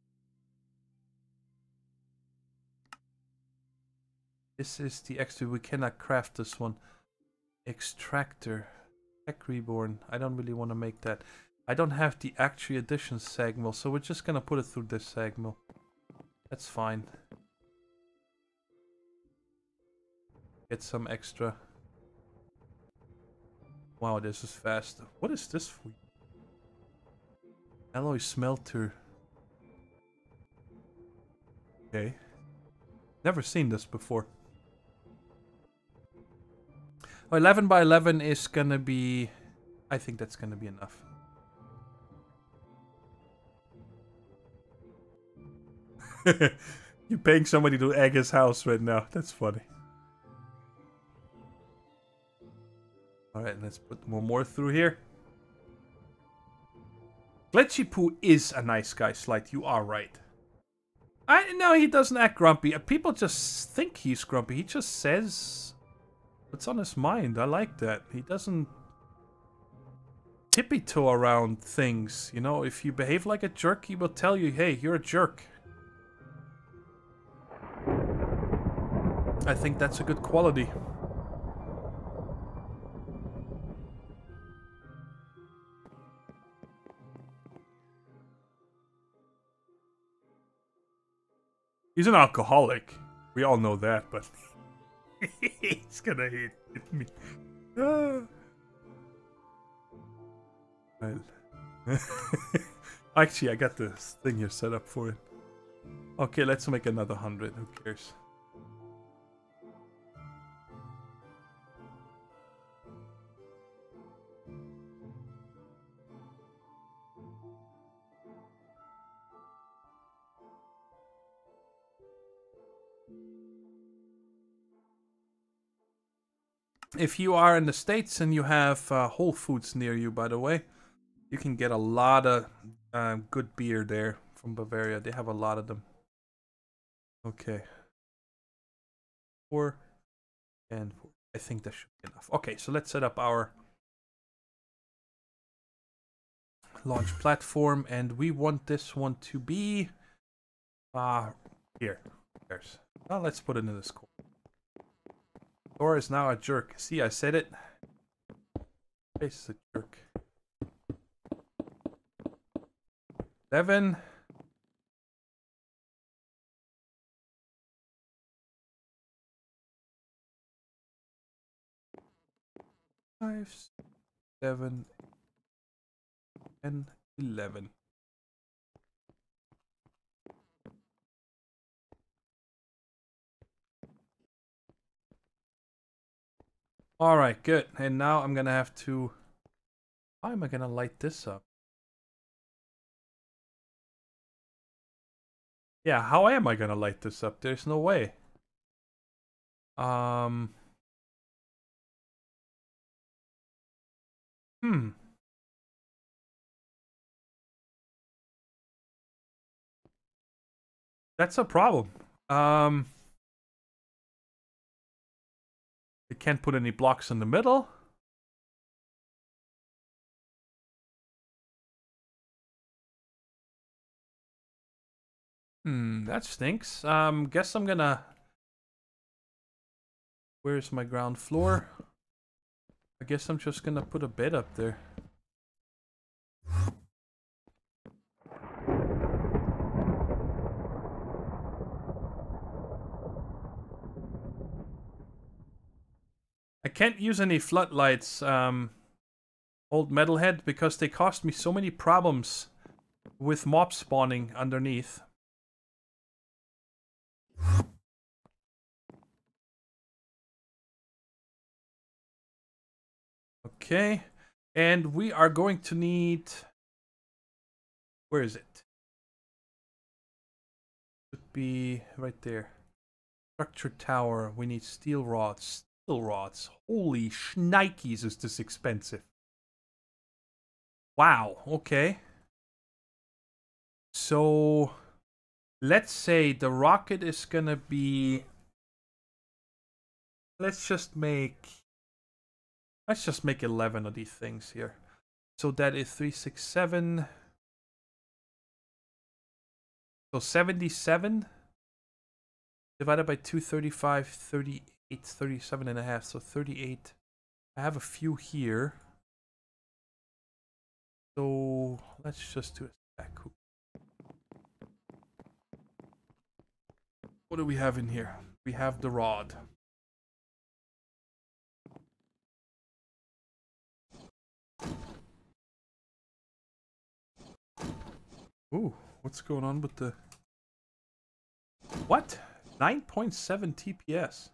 This is the extra. We cannot craft this one. Extractor. Tech reborn. I don't really want to make that. I don't have the actual edition sag mill, so we're just gonna put it through this sag mill. That's fine. Get some extra. Wow, this is fast. What is this for? Alloy smelter. Okay. Never seen this before. Oh, 11 by 11 is gonna be... I think that's gonna be enough. You're paying somebody to egg his house right now. That's funny. Alright, let's put one more through here. Glitchy Poo is a nice guy, Slight. You are right. I know he doesn't act grumpy. People just think he's grumpy. He just says what's on his mind. I like that. He doesn't tippy-toe around things. You know, if you behave like a jerk, he will tell you, hey, you're a jerk. I think that's a good quality. He's an alcoholic. We all know that, but he's gonna hit me. Well. Actually, I got this thing here set up for it. Okay, let's make another 100. Who cares? If you are in the States and you have Whole Foods near you, by the way, you can get a lot of good beer there from Bavaria. They have a lot of them. Okay. 4 and 4. I think that should be enough. Okay, so let's set up our launch platform, and we want this one to be here. There's. Well, let's put it in this corner. Thor is now a jerk. See, I said it. Face is a jerk. 11. Five, 7, and 11. Alright, good. And now I'm gonna have to... How am I gonna light this up? Yeah, how am I gonna light this up? There's no way. That's a problem. You can't put any blocks in the middle. That stinks. Guess I'm gonna... Where's my ground floor? I guess I'm just gonna put a bed up there. I can't use any floodlights, old metalhead, because they cost me so many problems with mob spawning underneath. Okay, and we are going to need... Where is it? Should be right there. Structure tower. We need steel rods. Steel rods. Holy shnikes, is this expensive. Wow, okay. So, let's say the rocket is gonna be let's just make 11 of these things here. So that is 367. So 77 divided by 235, 38, 37 and a half. So 38. I have a few here. So let's just do a stack. What do we have in here? We have the rod. Ooh, what's going on with the... What? 9.7 TPS.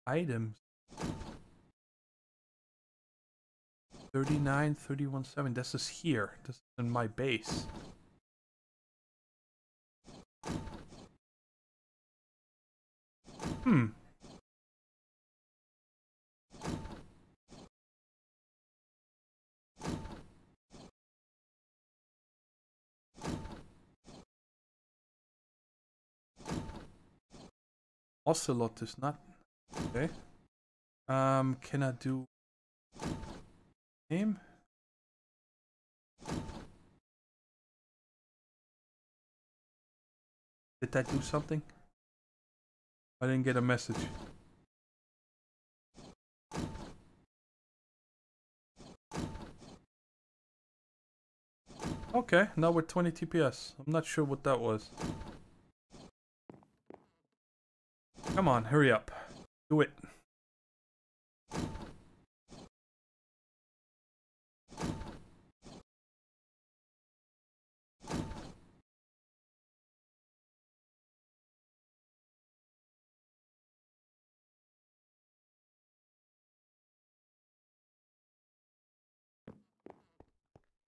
Items. 39, 31.7. This is here. This is in my base. Hmm. Ocelot is not... Okay. Can I do... Name? Did that do something? I didn't get a message. Okay, now we're 20 TPS. I'm not sure what that was. Come on, hurry up. Do it.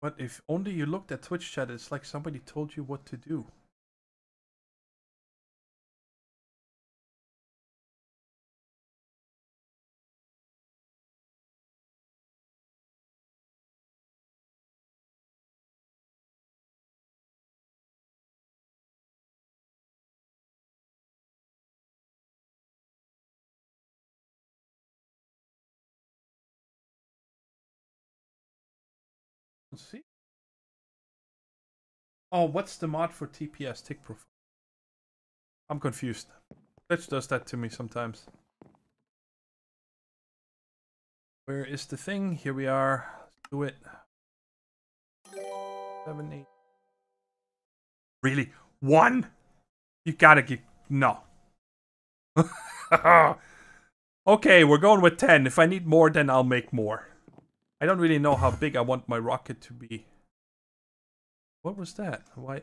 But if only you looked at Twitch chat, it's like somebody told you what to do. Let's see. Oh, what's the mod for TPS tick profile? I'm confused. Twitch does that to me sometimes. Where is the thing? Here we are. Let's do it. 7, 8. Really? 1? You gotta get... No. Okay, we're going with 10. If I need more, then I'll make more. I don't really know how big I want my rocket to be. What was that? Why?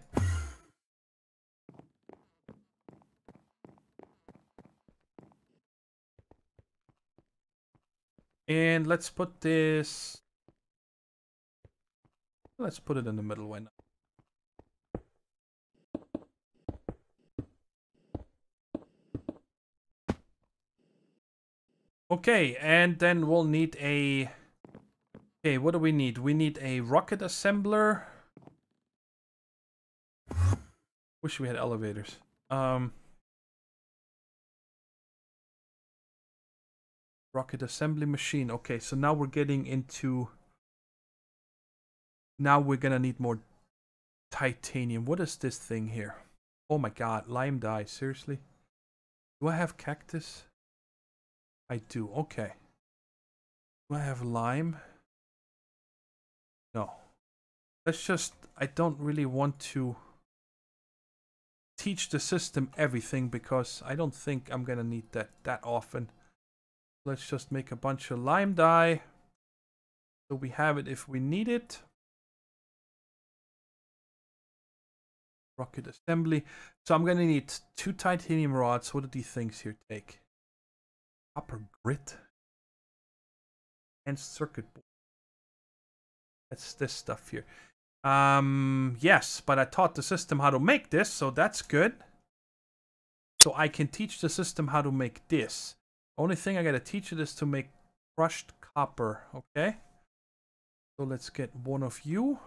And let's put this... Let's put it in the middle. Why not? Okay, and then we'll need a... Okay, what do we need? We need a rocket assembler. Wish we had elevators. Rocket assembly machine. Okay, so now we're getting into... Now we're gonna need more titanium. What is this thing here? Oh my god, lime dye. Seriously? Do I have cactus? I do. Okay. Do I have lime? No. Let's just... I don't really want to teach the system everything because I don't think I'm gonna need that often. Let's just make a bunch of lime dye so we have it if we need it. Rocket assembly. So I'm gonna need 2 titanium rods. What do these things here take? Copper grit and circuit board. That's this stuff here. Yes, but I taught the system how to make this, so that's good. So I can teach the system how to make this. Only thing I gotta teach it is to make crushed copper, okay? So let's get one of you.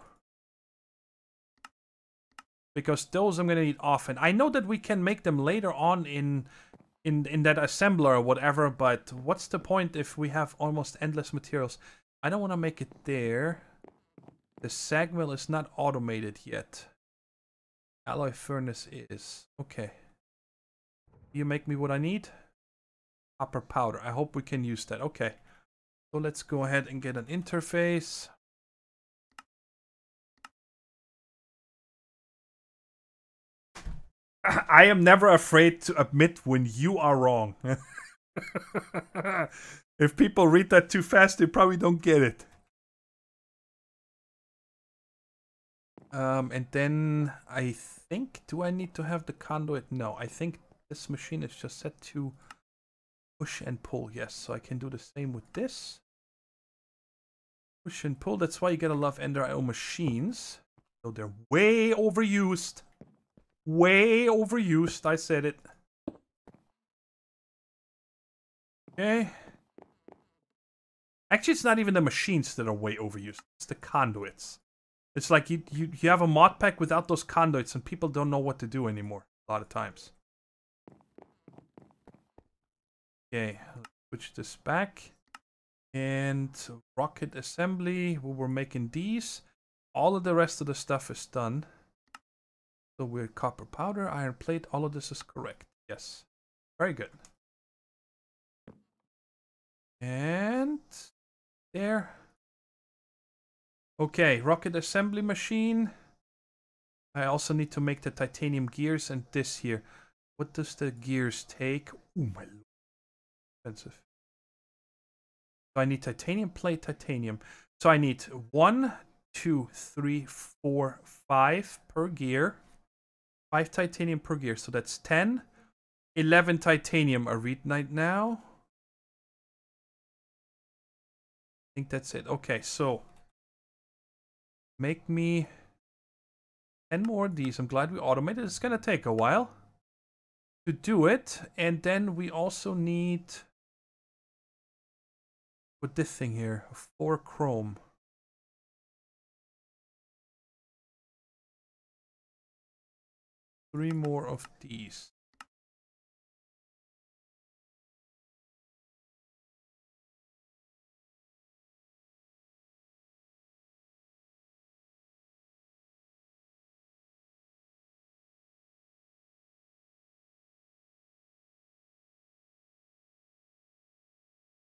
Because those I'm gonna need often. I know that we can make them later on in that assembler or whatever, but what's the point if we have almost endless materials? I don't want to make it there. The sag mill is not automated yet. Alloy furnace is. Okay. You make me what I need? Copper powder. I hope we can use that. Okay. So let's go ahead and get an interface. I am never afraid to admit when you are wrong. If people read that too fast, they probably don't get it. And then I think, do I need to have the conduit? No, I think this machine is just set to push and pull. Yes, so I can do the same with this. Push and pull, that's why you gotta love Ender IO machines. So they're way overused. Way overused, I said it. Okay. Actually, it's not even the machines that are way overused. It's the conduits. It's like you have a mod pack without those conduits and people don't know what to do anymore a lot of times. Okay, switch this back. And rocket assembly, we were making these. All of the rest of the stuff is done. So we're copper powder, iron plate, all of this is correct. Yes. Very good. And there. Okay, rocket assembly machine. I also need to make the titanium gears and this here. What does the gears take? Oh my lord. Expensive. So I need titanium plate, titanium. So I need 1, 2, 3, 4, 5 per gear. 5 titanium per gear. So that's 10. 11 titanium. Are we right now? I think that's it. Okay, so make me 10 more of these. I'm glad we automated. It's gonna take a while to do it. And then we also need, with this thing here, 4 chrome. 3 more of these.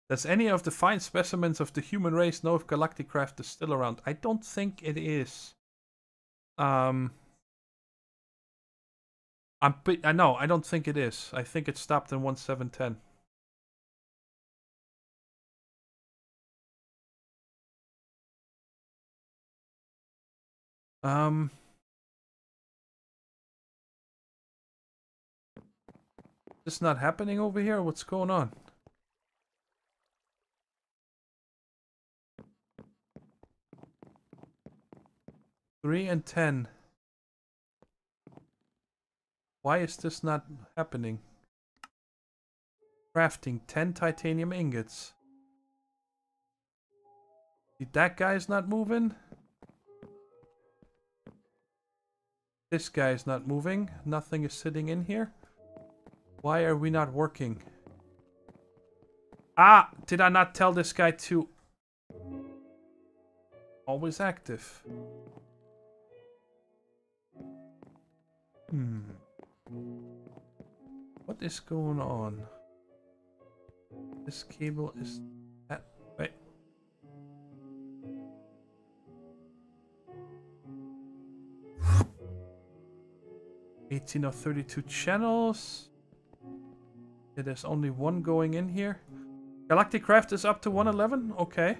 Does any of the fine specimens of the human race know if Galacticraft is still around? I don't think it is. I know, I don't think it is. I think it stopped in 1710. Is this not happening over here? What's going on? Three and 10. Why is this not happening? Crafting 10 titanium ingots. That guy's not moving. This guy's not moving. Nothing is sitting in here. Why are we not working? Ah! Did I not tell this guy to... Always active. What is going on? This cable is... Wait. 18 of 32 channels. Yeah, there's only one going in here. Galacticraft is up to 111? Okay.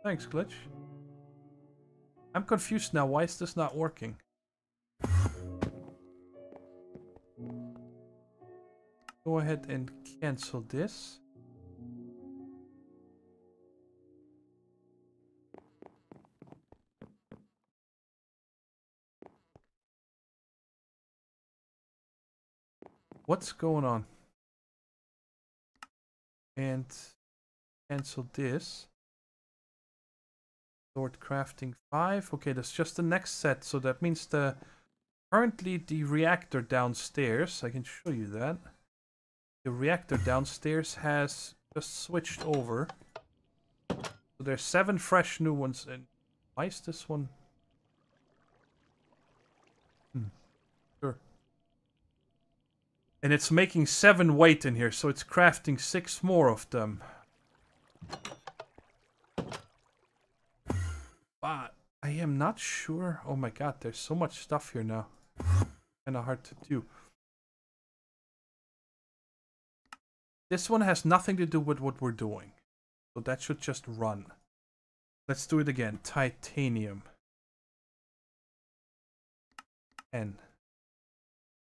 Thanks, Glitch. I'm confused now. Why is this not working? Go ahead and cancel this. what's going on? And cancel this. Sword crafting 5. Okay, that's just the next set. So that means currently the reactor downstairs, I can show you that. The reactor downstairs has just switched over. So there's 7 fresh new ones. And why is this one? Sure. And it's making 7 weight in here, so it's crafting 6 more of them. But I am not sure. Oh my god, there's so much stuff here now. Kinda hard to do. This one has nothing to do with what we're doing. So that should just run. Let's do it again. Titanium. N.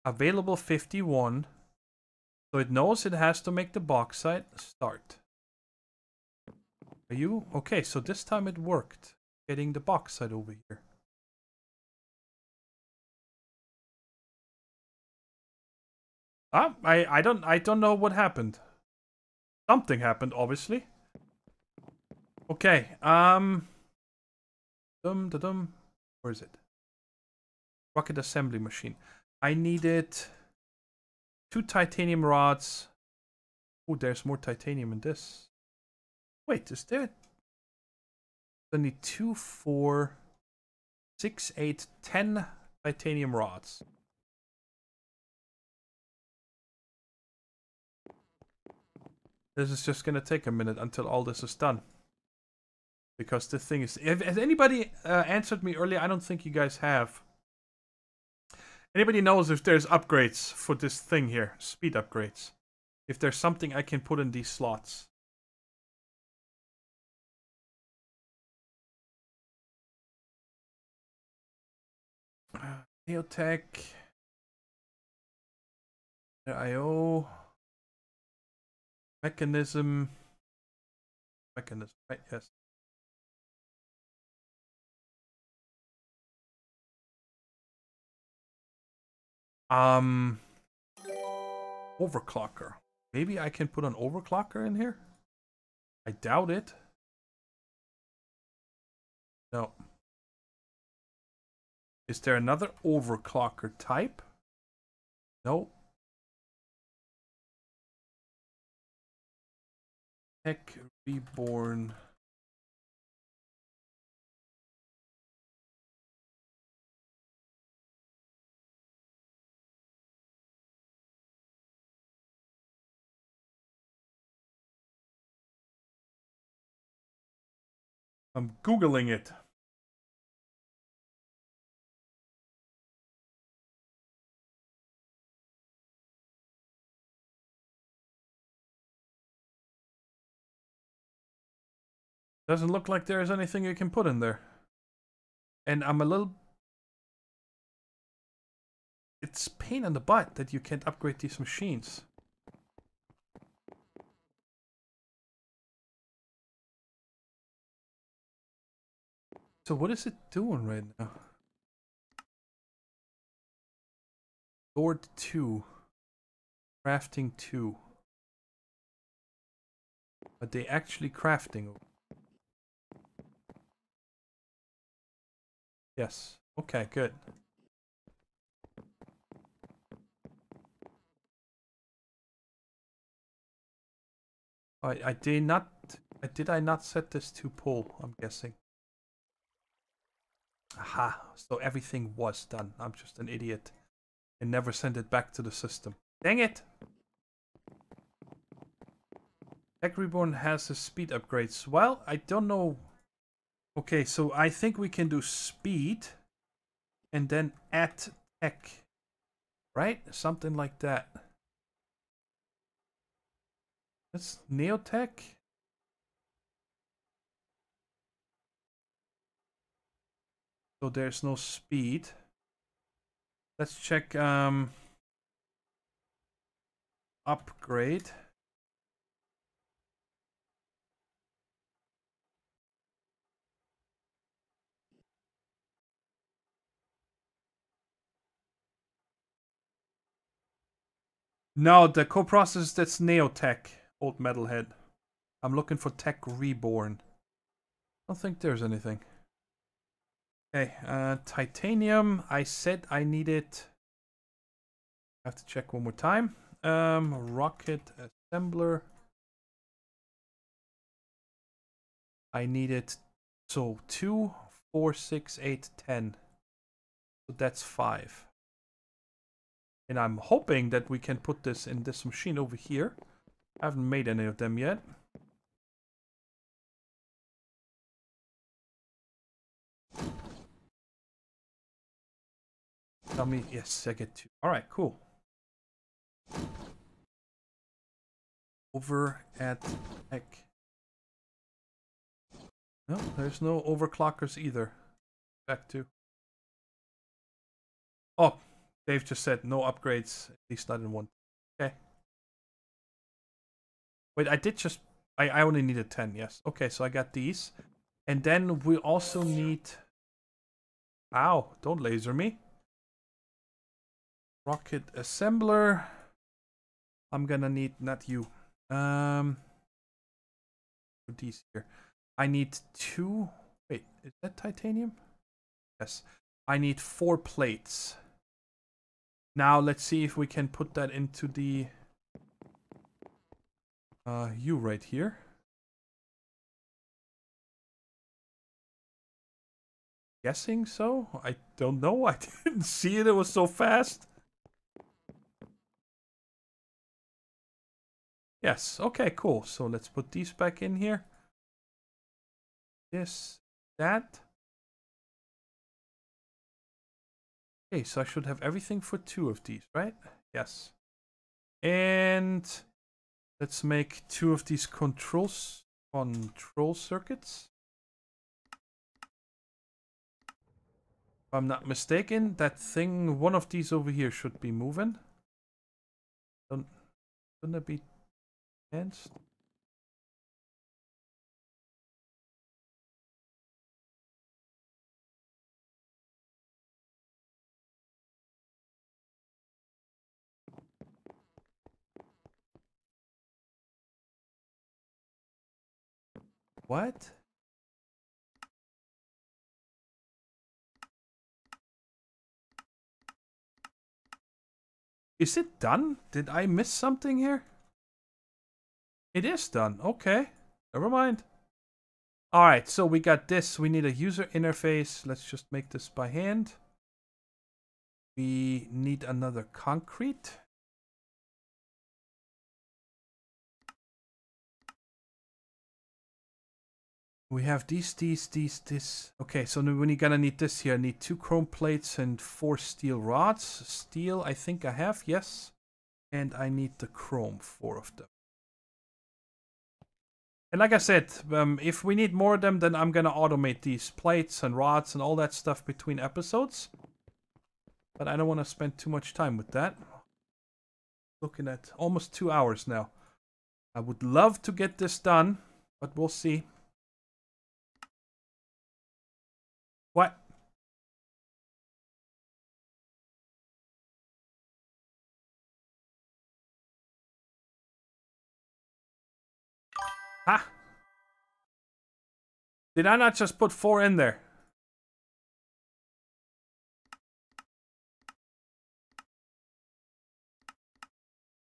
Available 51. So it knows it has to make the bauxite. Start. Are you? Okay, so this time it worked. Getting the bauxite over here. I don't know what happened. Something happened, obviously. Okay, where is it? Rocket assembly machine. I needed 2 titanium rods. Oh, there's more titanium in this. Wait, is there? I need 2, 4, 6, 8, 10 titanium rods. This is just gonna take a minute until all this is done. Because the thing is, has anybody answered me earlier? I don't think you guys have. Anybody knows if there's upgrades for this thing here? Speed upgrades. If there's something I can put in these slots. Neotech. IO. Mechanism, right? Yes. Overclocker. Maybe I can put an overclocker in here? I doubt it. No. Is there another overclocker type? No. Tech Reborn. I'm Googling it. Doesn't look like there's anything you can put in there. And I'm a little... It's pain in the butt that you can't upgrade these machines. So what is it doing right now? Sword 2. Crafting 2. Are they actually crafting? Yes. Okay, good. I did not... Did I not set this to pull, I'm guessing. Aha, so everything was done. I'm just an idiot. And never sent it back to the system. Dang it! Tech Reborn has the speed upgrades. Well, I don't know. Okay, so I think we can do speed. And then add tech. Right? Something like that. That's Neotech. So there's no speed. Let's check upgrade. No, the co-process, that's Neotech, old metalhead. I'm looking for Tech Reborn. I don't think there's anything. Okay, titanium. I said I needed. I have to check one more time. Rocket assembler. I needed, so 2, 4, 6, 8, 10. So that's 5. And I'm hoping that we can put this in this machine over here. I haven't made any of them yet. Tell me, yes, I get 2. Alright, cool. Over at Tech. No, there's no overclockers either. Back to. Oh, Dave just said no upgrades, at least not in one. Okay. Wait, I did just. I only needed 10, yes. Okay, so I got these. And then we also need. Ow, don't laser me. Rocket assembler. I'm gonna need, not you. These here. I need 2. Wait, is that titanium? Yes. I need 4 plates. Now let's see if we can put that into the U right here. Guessing so? I don't know. I didn't see it. It was so fast. Yes. Okay, cool. So let's put these back in here. This, that. Okay, so I should have everything for 2 of these, right? Yes. And let's make 2 of these control circuits. If I'm not mistaken, that thing, one of these over here should be moving. Shouldn't it be enhanced? What? Is it done? Did I miss something here? It is done. Okay. Never mind. Alright, so we got this. We need a user interface. Let's just make this by hand. We need another concrete. We have these. Okay, so when you're gonna need this here, I need 2 chrome plates and 4 steel rods. Steel, I think I have, yes. And I need the chrome, 4 of them. And like I said, if we need more of them, then I'm gonna automate these plates and rods and all that stuff between episodes. But I don't want to spend too much time with that. Looking at almost 2 hours now. I would love to get this done, but we'll see. What? Ha! Did I not just put 4 in there?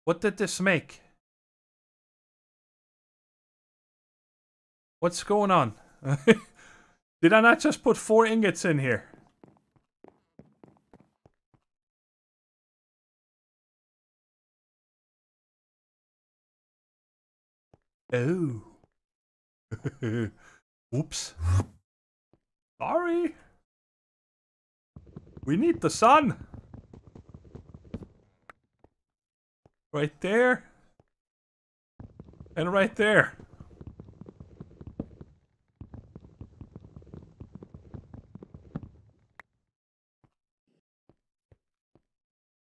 What did this make? What's going on? Did I not just put 4 ingots in here? Oh. Oops. Sorry. We need the sun. Right there. And right there.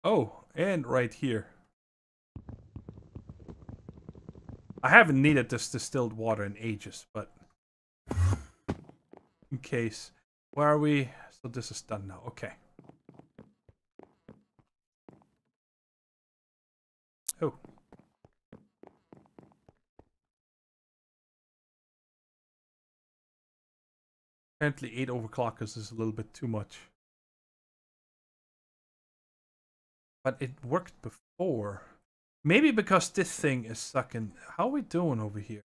Oh, and right here. I haven't needed this distilled water in ages, but in case. Where are we? So this is done now. Okay. Oh. Apparently 8 overclockers is a little bit too much. But it worked before. Maybe because this thing is sucking. How are we doing over here?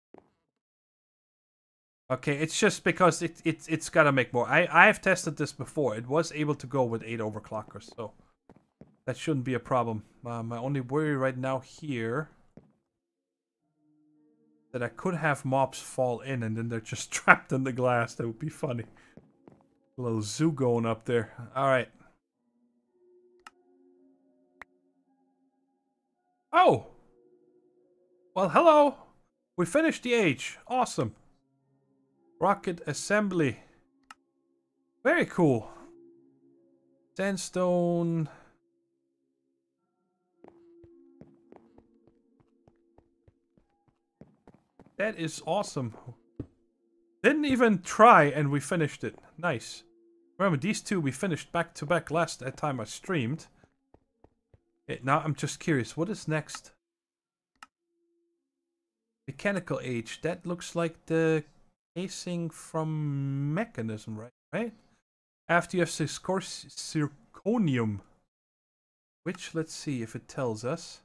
Okay, it's just because it's gotta make more. I've tested this before. It was able to go with 8 overclockers, so that shouldn't be a problem. My only worry right now here that I could have mobs fall in and then they're just trapped in the glass. That would be funny. A little zoo going up there. All right. Oh. Well, hello. We finished the age. Awesome. Rocket assembly. Very cool. Sandstone. That is awesome. Didn't even try and we finished it. Nice. Remember, these two we finished back to back last time I streamed. Now I'm just curious, what is next? Mechanical age. That looks like the casing from mechanism, right? After you have zirconium. Which, let's see if it tells us.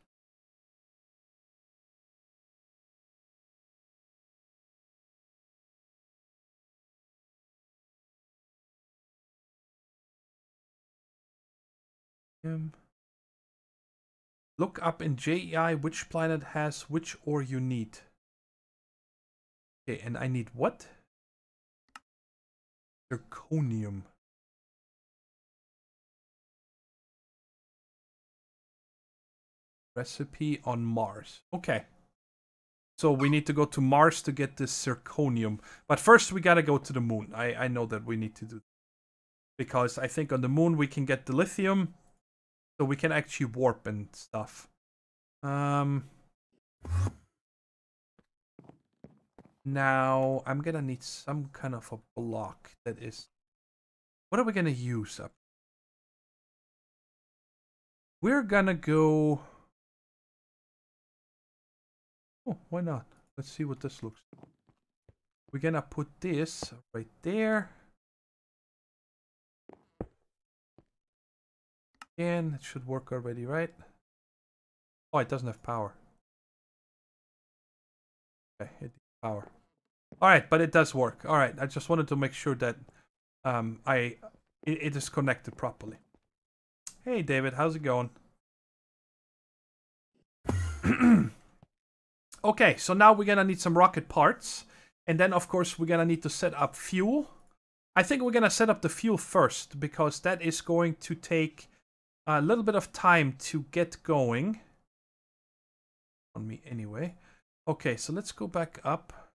Look up in JEI which planet has which ore you need. Okay, and I need what? Zirconium. Recipe on Mars. Okay. So we need to go to Mars to get this zirconium. But first we gotta go to the moon. I know that we need to do that. Because I think on the moon we can get the lithium. So we can actually warp and stuff. Now I'm gonna need some kind of a block that is... What are we gonna use up? We're gonna go... Oh, why not? Let's see what this looks like. We're gonna put this right there. And it should work already, right? Oh, it doesn't have power. Okay, it needs power. Alright, but it does work. Alright, I just wanted to make sure that it is connected properly. Hey David, how's it going? Okay, so now we're gonna need some rocket parts. And then of course we're gonna need to set up fuel. I think we're gonna set up the fuel first, because that is going to take a little bit of time to get going. On me anyway. Okay, so let's go back up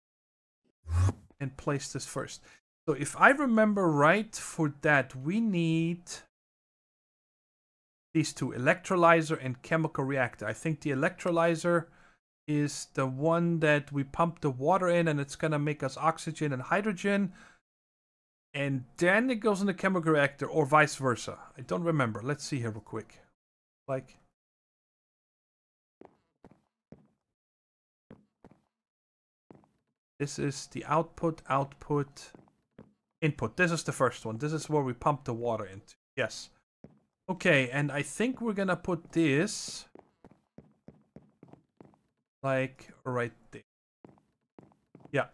and place this first. So if I remember right, for that we need these two, electrolyzer and chemical reactor. I think the electrolyzer is the one that we pump the water in and it's gonna make us oxygen and hydrogen. And then it goes in the chemical reactor, or vice versa. I don't remember. Let's see here real quick. Like... This is the output, input. This is the first one. This is where we pump the water into. Yes. Okay, and I think we're gonna put this like right there. Yeah.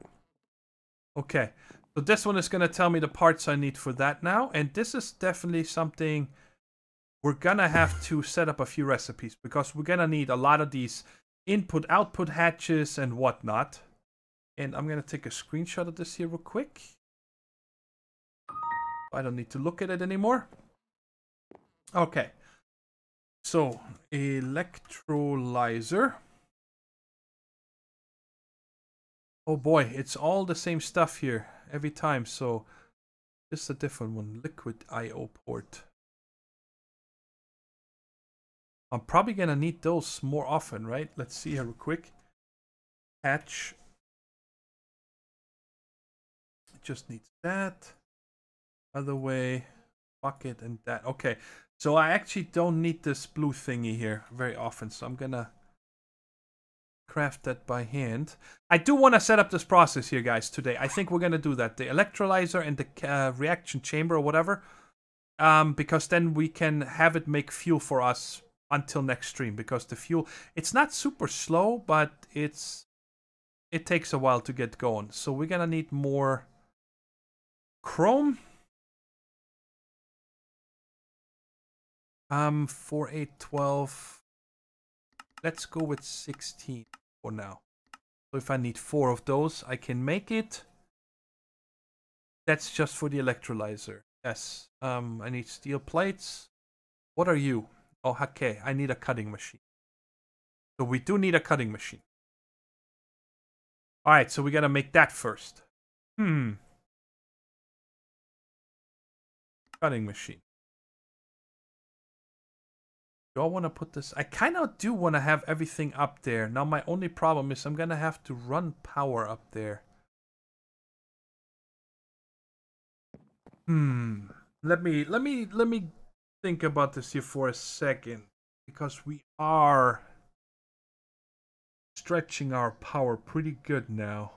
Okay. So this one is gonna tell me the parts I need for that now. And this is definitely something we're gonna have to set up a few recipes, because we're gonna need a lot of these input-output hatches and whatnot. And I'm going to take a screenshot of this here real quick. I don't need to look at it anymore. Okay. So, electrolyzer. Oh boy, it's all the same stuff here every time. So, this is a different one. Liquid I/O port. I'm probably going to need those more often, right? Let's see here real quick. Hatch. Just needs that. Other way, bucket and that. Okay, so I actually don't need this blue thingy here very often, so I'm gonna craft that by hand. I do want to set up this process here, guys, today. I think we're going to do that. The electrolyzer and the reaction chamber or whatever. Because then we can have it make fuel for us until next stream. Because the fuel, it's not super slow, but it takes a while to get going. So we're going to need more chrome. 4, 8, 12. Let's go with 16 for now. So if I need 4 of those, I can make it. That's just for the electrolyzer. Yes. I need steel plates. What are you? Oh, okay. I need a cutting machine. So we do need a cutting machine. Alright, so we gotta make that first. Cutting machine. Do I want to put this? I kind of do want to have everything up there. Now my only problem is I'm gonna have to run power up there. Let me think about this here for a second, because we are stretching our power pretty good now.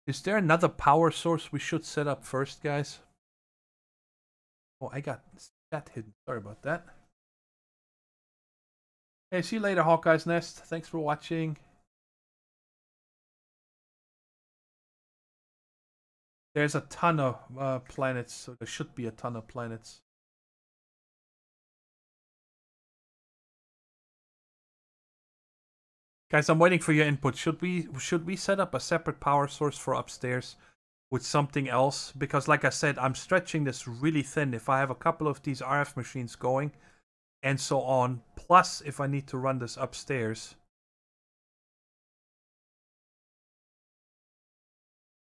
Is there another power source we should set up first, guys? Oh, I got that hidden. Sorry about that. Hey, see you later, Hawkeye's Nest. Thanks for watching. There's a ton of planets, so there should be a ton of planets. Guys, I'm waiting for your input. Should we set up a separate power source for upstairs with something else? Because like I said, I'm stretching this really thin. If I have a couple of these RF machines going and so on, plus if I need to run this upstairs.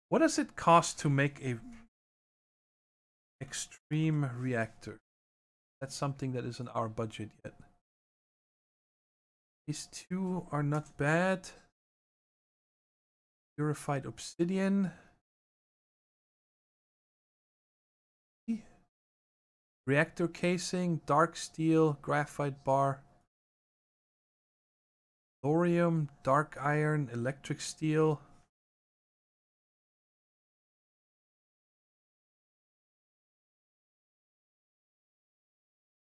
What does it cost to make a extreme reactor? That's something that isn't our budget yet. These two are not bad. Purified obsidian. Reactor casing, dark steel, graphite bar. Thorium, dark iron, electric steel.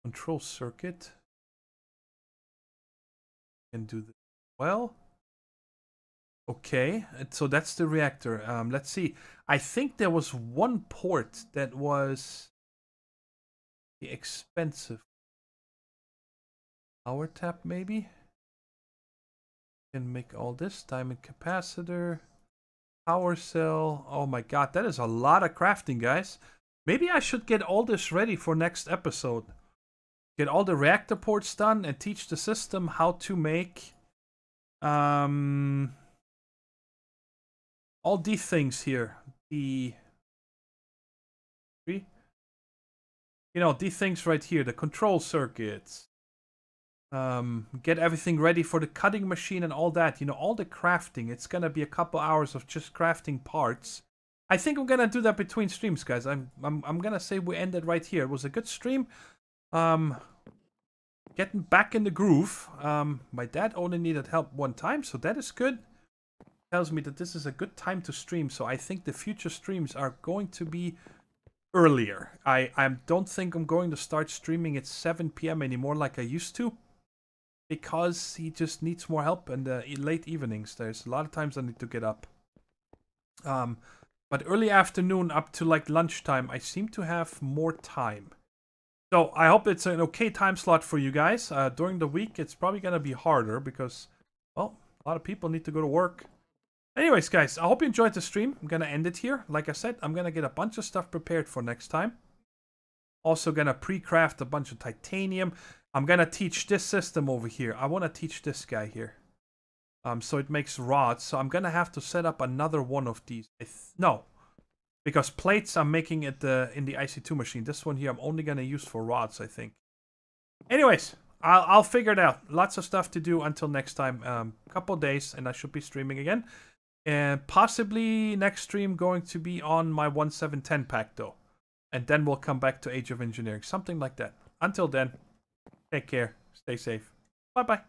Control circuit. Can do this well. Okay, so that's the reactor. Let's see. I think there was one port that was the expensive. Power tap, maybe? Can make all this. Diamond capacitor. Power cell. Oh my god, that is a lot of crafting, guys. Maybe I should get all this ready for next episode. Get all the reactor ports done and teach the system how to make all these things here. These things right here, the control circuits. Get everything ready for the cutting machine and all that. All the crafting. It's gonna be a couple hours of just crafting parts. I think I'm gonna do that between streams, guys. I'm gonna say we ended right here. It was a good stream. Getting back in the groove. My dad only needed help one time, so that is good. Tells me that this is a good time to stream, so I think the future streams are going to be earlier. I don't think I'm going to start streaming at 7 p.m. anymore like I used to, because he just needs more help in the late evenings. There's a lot of times I need to get up. But early afternoon up to like lunchtime, I seem to have more time. So I hope it's an okay time slot for you guys. During the week, it's probably going to be harder because, well, a lot of people need to go to work. Anyways, guys, I hope you enjoyed the stream. I'm going to end it here. Like I said, I'm going to get a bunch of stuff prepared for next time. Also going to pre-craft a bunch of titanium. I'm going to teach this system over here. I want to teach this guy here. So it makes rods. So I'm going to have to set up another one of these. No. Because plates I'm making it in the IC2 machine. This one here I'm only going to use for rods, I think. Anyways, I'll figure it out. Lots of stuff to do until next time. Couple days and I should be streaming again. And possibly next stream going to be on my 1710 pack though. And then we'll come back to Age of Engineering. Something like that. Until then, take care. Stay safe. Bye-bye.